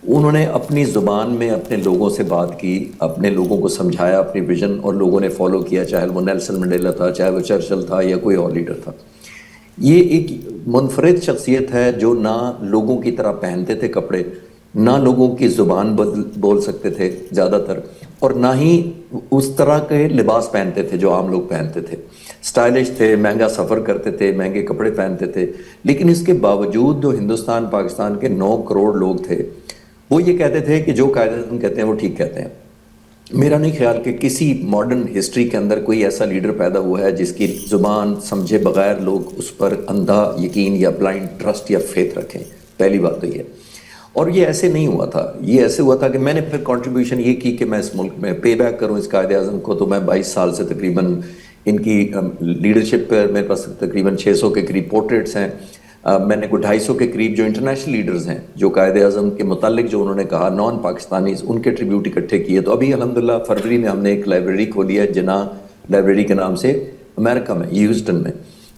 انہوں نے اپنی زبان میں اپنے لوگوں سے بات کی, اپنے لوگوں کو سمجھایا اپنی ویژن, اور لوگوں نے فالو کیا, چاہے وہ نیلسن منڈیلا تھا, چاہے وہ چرچل تھا, یا کوئی اور لیڈر تھا. یہ ایک منفرد شخصیت ہے جو نہ لوگوں کی طرح پہنتے تھے کپڑے, نہ لوگوں کی زبان بول سکتے تھے زیادہ تر, اور نہ ہی اس طرح کے لباس پہنتے تھے جو عام لوگ پہنتے تھے. سٹائلش تھے, مہنگا سفر کرتے تھے, مہنگے کپڑے پہنتے تھے, لیکن اس کے باوجود جو ہندوستان پاکستان کے 9 کروڑ لوگ تھے وہ یہ کہتے تھے کہ جو قائد اعظم کہتے ہیں وہ ٹھیک کہتے ہیں. میرا نہیں خیال کہ کسی ماڈرن ہسٹری کے اندر کوئی ایسا لیڈر پیدا ہوا ہے جس کی زبان سمجھے بغیر لوگ اس پر اندھا یقین یا بلائنڈ ٹرسٹ یا فیتھ رکھیں. پہلی بات تو یہ. اور یہ ایسے نہیں ہوا تھا, یہ ایسے ہوا تھا کہ میں نے پھر کنٹریبیوشن یہ کی کہ میں اس ملک میں پے بیک کروں اس قائد اعظم کو. تو میں 22 سال سے تقریباً ان کی لیڈرشپ پہ میرے پاس تقریباً 600 کے قریب پورٹریٹس ہیں. میں نے کوئی 250 کے قریب جو انٹرنیشنل لیڈرز ہیں جو قائد اعظم کے متعلق جو انہوں نے کہا نان پاکستانیز, ان کے ٹریبیوٹ اکٹھے کیے. تو ابھی الحمدللہ فروری میں ہم نے ایک لائبریری کھولی ہے, جناح لائبریری کے نام سے, امریکہ میں, ہیوسٹن میں.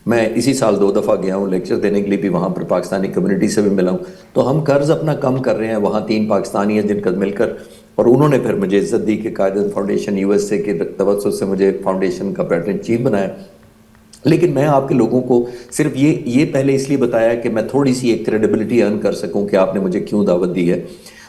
میں اسی سال 2 دفعہ گیا ہوں لیکچر دینے کے لیے بھی, وہاں پر پاکستانی کمیونٹی سے بھی ملا ہوں. تو ہم قرض اپنا کم کر رہے ہیں. وہاں 3 پاکستانی ہیں جن کا مل کر, اور انہوں نے پھر مجھے عزت دی کہ قائد اعظم فاؤنڈیشن USA کے توسط سے مجھے فاؤنڈیشن کا پیٹرن چیف بنایا. لیکن میں آپ کے لوگوں کو صرف یہ پہلے اس لیے بتایا کہ میں تھوڑی سی ایک کریڈیبلٹی ارن کر سکوں کہ آپ نے مجھے کیوں دعوت دی ہے.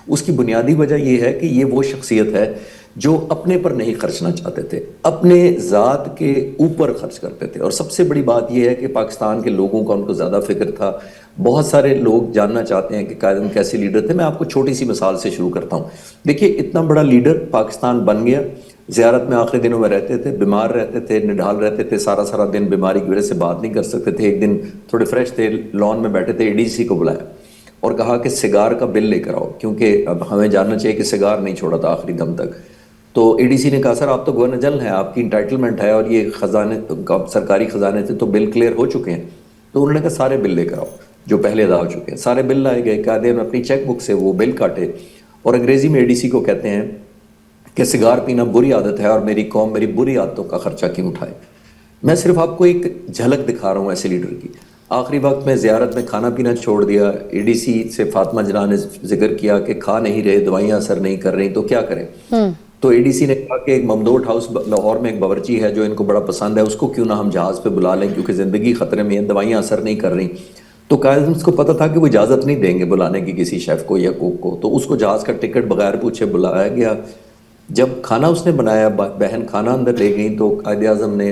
اس کی بنیادی وجہ یہ ہے کہ یہ وہ شخصیت ہے جو اپنے پر نہیں خرچنا چاہتے تھے, اپنے ذات کے اوپر خرچ کرتے تھے. اور سب سے بڑی بات یہ ہے کہ پاکستان کے لوگوں کا ان کو زیادہ فکر تھا. بہت سارے لوگ جاننا چاہتے ہیں کہ قائد اعظم کیسے لیڈر تھے. میں آپ کو چھوٹی سی مثال سے شروع کرتا ہوں. دیکھیے, اتنا بڑا لیڈر پاکستان بن گیا, زیارت میں آخری دنوں میں رہتے تھے, بیمار رہتے تھے, نڈھال رہتے تھے, سارا دن بیماری کی وجہ سے بات نہیں کر سکتے تھے. ایک دن تھوڑے فریش تھے, لان میں بیٹھے تھے, ADC کو بلایا اور کہا کہ سگار کا بل لے کر آؤ, کیونکہ اب ہمیں جاننا چاہیے کہ سگار نہیں چھوڑا تھا آخری دم تک. تو ADC نے کہا سر آپ تو گورنر جنرل ہیں, آپ کی انٹائٹلمنٹ ہے, اور یہ خزانے سرکاری خزانے سے تو بل کلیئر ہو چکے ہیں. تو انہوں نے کہا سارے بل لے کر آؤ جو پہلے ادا ہو چکے ہیں. سارے بل لائے گئے, قائد اعظم اپنی چیک بک سے وہ بل کاٹے, اور انگریزی میں ADC کو کہتے ہیں کہ سگار پینا بری عادت ہے اور میری قوم میری بری عادتوں کا خرچہ کیوں اٹھائے. میں صرف آپ کو ایک جھلک دکھا رہا ہوں ایسے لیڈر کی. آخری وقت میں زیارت میں کھانا پینا چھوڑ دیا. ADC سے فاطمہ جناح نے ذکر کیا کہ کھا نہیں رہے, دوائیاں اثر نہیں کر رہی, تو کیا کریں. تو ADC نے کہا کہ ایک ممدوٹ ہاؤس لاہور میں ایک باورچی ہے جو ان کو بڑا پسند ہے, اس کو کیوں نہ ہم جہاز پہ بلا لیں کیونکہ زندگی خطرے میں ہے, دوائیاں اثر نہیں کر رہی. تو قائد اعظم کو پتہ تھا کہ وہ اجازت نہیں دیں گے بلانے کی کسی شیف کو یا کوک کو. تو اس کو جہاز کا ٹکٹ بغیر پوچھے بلایا گیا. جب کھانا اس نے بنایا, بہن کھانا اندر لے گئی, تو قائد اعظم نے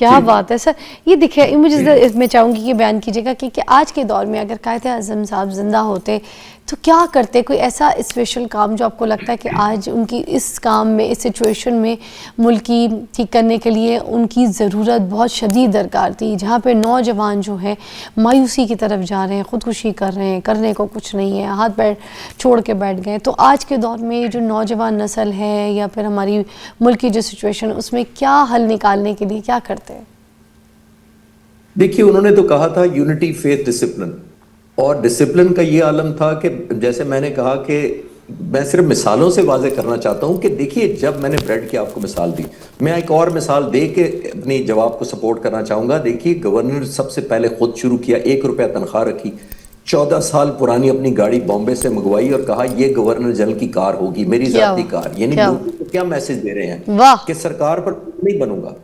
کیا بات ہے سر. یہ دیکھیے مجھے میں چاہوں گی کہ بیان کیجیے گا کہ آج کے دور میں اگر قائد اعظم صاحب زندہ ہوتے تو کیا کرتے, کوئی ایسا اسپیشل کام جو آپ کو لگتا ہے کہ آج ان کی اس کام میں, اس سچویشن میں ملک کی ٹھیک کرنے کے لیے ان کی ضرورت بہت شدید درکار تھی, جہاں پہ نوجوان جو ہیں مایوسی کی طرف جا رہے ہیں, خودکشی کر رہے ہیں, کرنے کو کچھ نہیں ہے, ہاتھ چھوڑ کے بیٹھ گئے. تو آج کے دور میں جو نوجوان نسل ہے یا پھر ہماری ملک کی جو سچویشن, اس میں کیا حل نکالنے کے لیے کیا کرتے ہیں؟ دیکھیے انہوں نے تو کہا تھا یونٹی, فیتھ, ڈسپلن, اور ڈسپلن کا یہ عالم تھا کہ جیسے میں نے کہا کہ میں صرف مثالوں سے واضح کرنا چاہتا ہوں کہ دیکھیے جب میں نے بریڈ کی آپ کو مثال دی, میں ایک اور مثال دے کے اپنی جواب کو سپورٹ کرنا چاہوں گا. دیکھیے گورنر سب سے پہلے خود شروع کیا, 1 روپیہ تنخواہ رکھی, 14 سال پرانی اپنی گاڑی بامبے سے منگوائی اور کہا یہ گورنر جنرل کی کار ہوگی, میری ذاتی کار. یعنی لوگوں کو کیا میسج دے رہے ہیں کہ سرکار پر نہیں بنوں گا.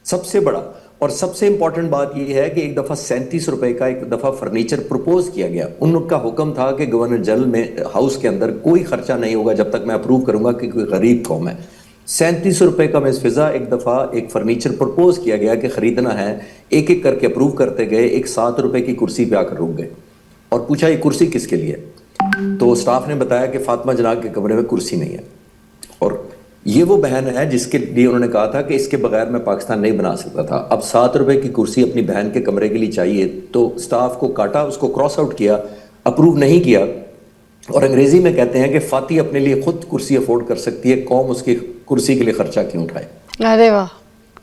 سب سے بڑا اور سب سے امپورٹنٹ بات یہ ہے کہ ایک دفعہ 37 روپے کا ایک دفعہ فرنیچر پروپوز کیا گیا. ان کا حکم تھا کہ گورنر جنرل میں ہاؤس کے اندر کوئی خرچہ نہیں ہوگا جب تک میں اپروو کروں گا کہ کوئی غریب قوم ہے. 37 روپے کا مس فضا ایک دفعہ ایک فرنیچر پروپوز کیا گیا کہ خریدنا ہے, ایک ایک کر کے اپروو کرتے گئے. ایک 7 روپے کی کرسی پہ آ کر رک گئے اور پوچھا یہ کرسی کس کے لیے؟ تو سٹاف نے بتایا کہ فاطمہ جناح کے کمرے میں کرسی نہیں ہے. اور یہ وہ بہن ہے جس کے لیے انہوں نے کہا تھا کہ اس کے بغیر میں پاکستان نہیں بنا سکتا تھا. اب 7 روپے کی کرسی اپنی بہن کے کمرے کے لیے چاہیے تو سٹاف کو کاٹا, اس کو کراس آؤٹ کیا, اپروو نہیں کیا. اور انگریزی میں کہتے ہیں کہ فاتح اپنے لیے خود کرسی افورڈ کر سکتی ہے, قوم اس کی کرسی کے لیے خرچہ کیوں اٹھائے. ارے واہ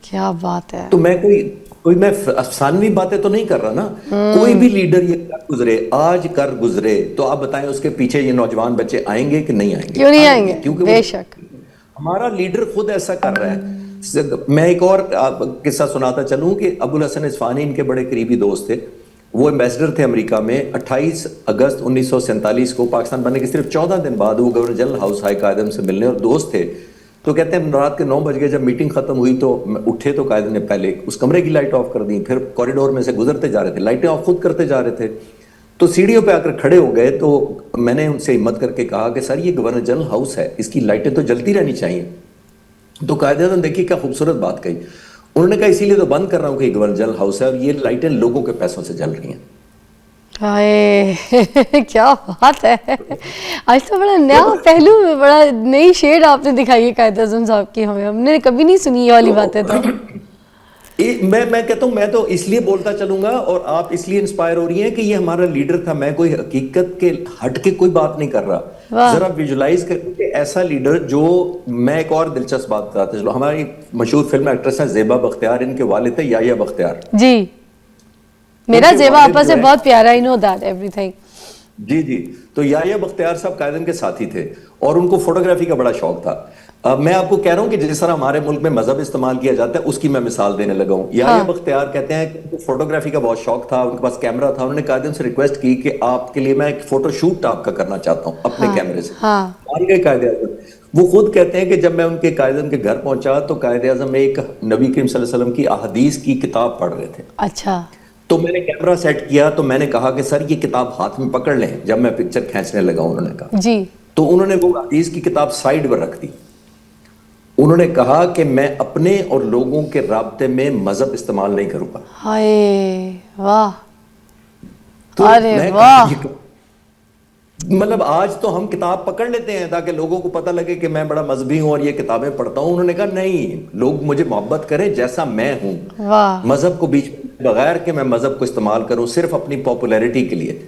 کیا بات ہے. تو میں کوئی میں افسانوی باتیں تو نہیں کر رہا نا. کوئی بھی لیڈر یہ کر گزرے, آج کر گزرے, تو آپ بتائیں اس کے پیچھے یہ نوجوان بچے آئیں گے کہ نہیں آئیں گے؟ کیوں نہیں آئیں گے؟ کیونکہ بے شک ہمارا لیڈر خود ایسا کر رہا ہے. میں ایک اور قصہ سناتا چلوں کہ ابو الحسن اصفہانی ان کے بڑے قریبی دوست تھے. وہ ایمبیسڈر تھے امریکہ میں. 28 اگست 1947 کو پاکستان بننے کے صرف 14 دن بعد وہ گورنر جنرل ہاؤس آئے قائد اعظم سے ملنے, اور دوست تھے. تو کہتے ہیں رات کے 9 بج گئے, جب میٹنگ ختم ہوئی تو اٹھے تو قائد نے پہلے اس کمرے کی لائٹ آف کر دی, پھر کوریڈور میں سے گزرتے جا رہے تھے, لائٹیں آف خود کرتے جا رہے تھے. تو سیڑھیوں پہ آ کر کھڑے ہو گئے. تو میں نے ان سے ہمت کر کے کہا کہ سر یہ گورنر جنرل ہاؤس ہے, اس کی لائٹیں تو جلتی رہنی چاہیے. تو قائد اعظم دیکھیے کیا خوبصورت بات کہی. انہوں نے کہا اسی لیے تو بند کر رہا ہوں کہ یہ گورنر جنرل ہاؤس ہے اور یہ لائٹیں لوگوں کے پیسوں سے جل رہی ہیں. کیا بات ہے. آج تو بڑا نیا پہلو میں بڑا نئی شیڈ آپ نے دکھائی ہے قائد اعظم صاحب کی. ہم نے کبھی نہیں سنی یہ والی باتیں. تو میں کہتا ہوں میں تو اس لیے بولتا چلوں گا اور آپ اس لیے انسپائر ہو رہی ہیں کہ یہ ہمارا لیڈر تھا. میں کوئی حقیقت کے ہٹ کے کوئی بات نہیں کر رہا. ذرا ویژولائز کریں کہ ایسا لیڈر جو, میں ایک اور دلچسپ بات بتاتا چلو. ہماری مشہور فلم ایکٹریس ہیں زیبا بختیار, ان کے والد تھے یحییٰ بختیار. جی میرا زیبا آپا سے بہت پیارا, I know that everything. جی تو یحییٰ بختیار صاحب قائد اعظم کے ساتھی تھے اور ان کو فوٹوگرافی کا بڑا شوق تھا. میں آپ کو کہہ رہا ہوں کہ جس طرح ہمارے ملک میں مذہب استعمال کیا جاتا ہے اس کی میں مثال دینے لگا ہوں. یحییٰ بختیار کہتے ہیں کہ فوٹوگرافی کا بہت شوق تھا, ان کے پاس کیمرہ تھا. انہوں نے قائد اعظم سے ریکویسٹ کی کہ آپ کے لیے میں ایک فوٹو شوٹ آپ کا کرنا چاہتا ہوں اپنے کیمرے سے. مان گئے قائد اعظم. وہ خود کہتے ہیں کہ جب میں ان کے قائد اعظم کے گھر پہنچا تو قائد اعظم ایک نبی کریم صلی اللہ علیہ وسلم کی احادیث کی کتاب پڑھ رہے تھے. اچھا. تو میں نے کیمرہ سیٹ کیا تو میں نے کہا کہ سر یہ کتاب ہاتھ میں پکڑ لیں. جب میں پکچر کھینچنے لگا انہوں نے کہا جی, تو انہوں نے وہ حدیث کی کتاب سائیڈ پر رکھ دی. انہوں نے کہا کہ میں اپنے اور لوگوں کے رابطے میں مذہب استعمال نہیں کروں گا. ہائے واہ, ارے واہ. مطلب آج تو ہم کتاب پکڑ لیتے ہیں تاکہ لوگوں کو پتہ لگے کہ میں بڑا مذہبی ہوں اور یہ کتابیں پڑھتا ہوں. انہوں نے کہا نہیں, لوگ مجھے محبت کریں جیسا میں ہوں, مذہب کو بیچ بغیر کہ میں مذہب کو استعمال کروں صرف اپنی پاپولیرٹی کے لیے.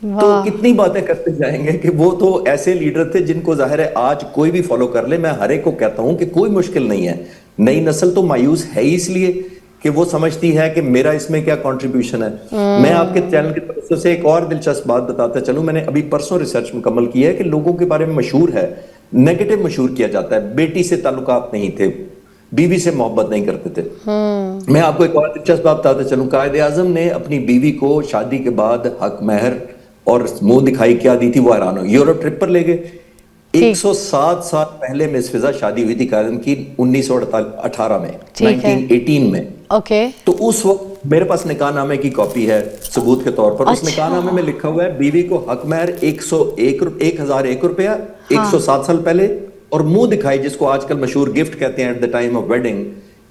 تو کتنی باتیں کرتے جائیں گے کہ وہ تو ایسے لیڈر تھے جن کو ظاہر ہے آج کوئی بھی فالو کر لے. میں ہر ایک کو کہتا ہوں کہ کوئی مشکل نہیں ہے. نئی نسل تو مایوس ہے ہی اس لیے کہ وہ سمجھتی ہے کہ میرا اس میں کیا کنٹریبیوشن ہے. میں آپ کے چینل کی طرف سے ایک اور دلچسپ بات بتاتا چلوں. میں نے ابھی پرسوں ریسرچ مکمل کی ہے کہ لوگوں کے بارے میں مشہور ہے, نیگیٹو مشہور کیا جاتا ہے, بیٹی سے تعلقات نہیں تھے, بیوی سے محبت نہیں کرتے تھے. میں آپ کو ایک اور دلچسپ بات بتاتا چلوں. قائد اعظم نے اپنی بیوی کو شادی کے بعد حق مہر اور منہ دکھائی کیا دی تھی وہ حیران ہو. یورپ ٹرپ پر لے گئے. 107 سال پہلے مس فضا شادی ہوئی تھی قائد اعظم کی 1918 میں, 1918 میں. تو اس وقت میرے پاس نکاح نامے کی کاپی ہے ثبوت کے طور پر. اس نکاح نامے میں لکھا ہوا ہے بیوی کو حق مہر 1001 روپیہ 107 سال پہلے, اور منہ دکھائی جس کو آج کل مشہور گفٹ کہتے ہیں at the time of wedding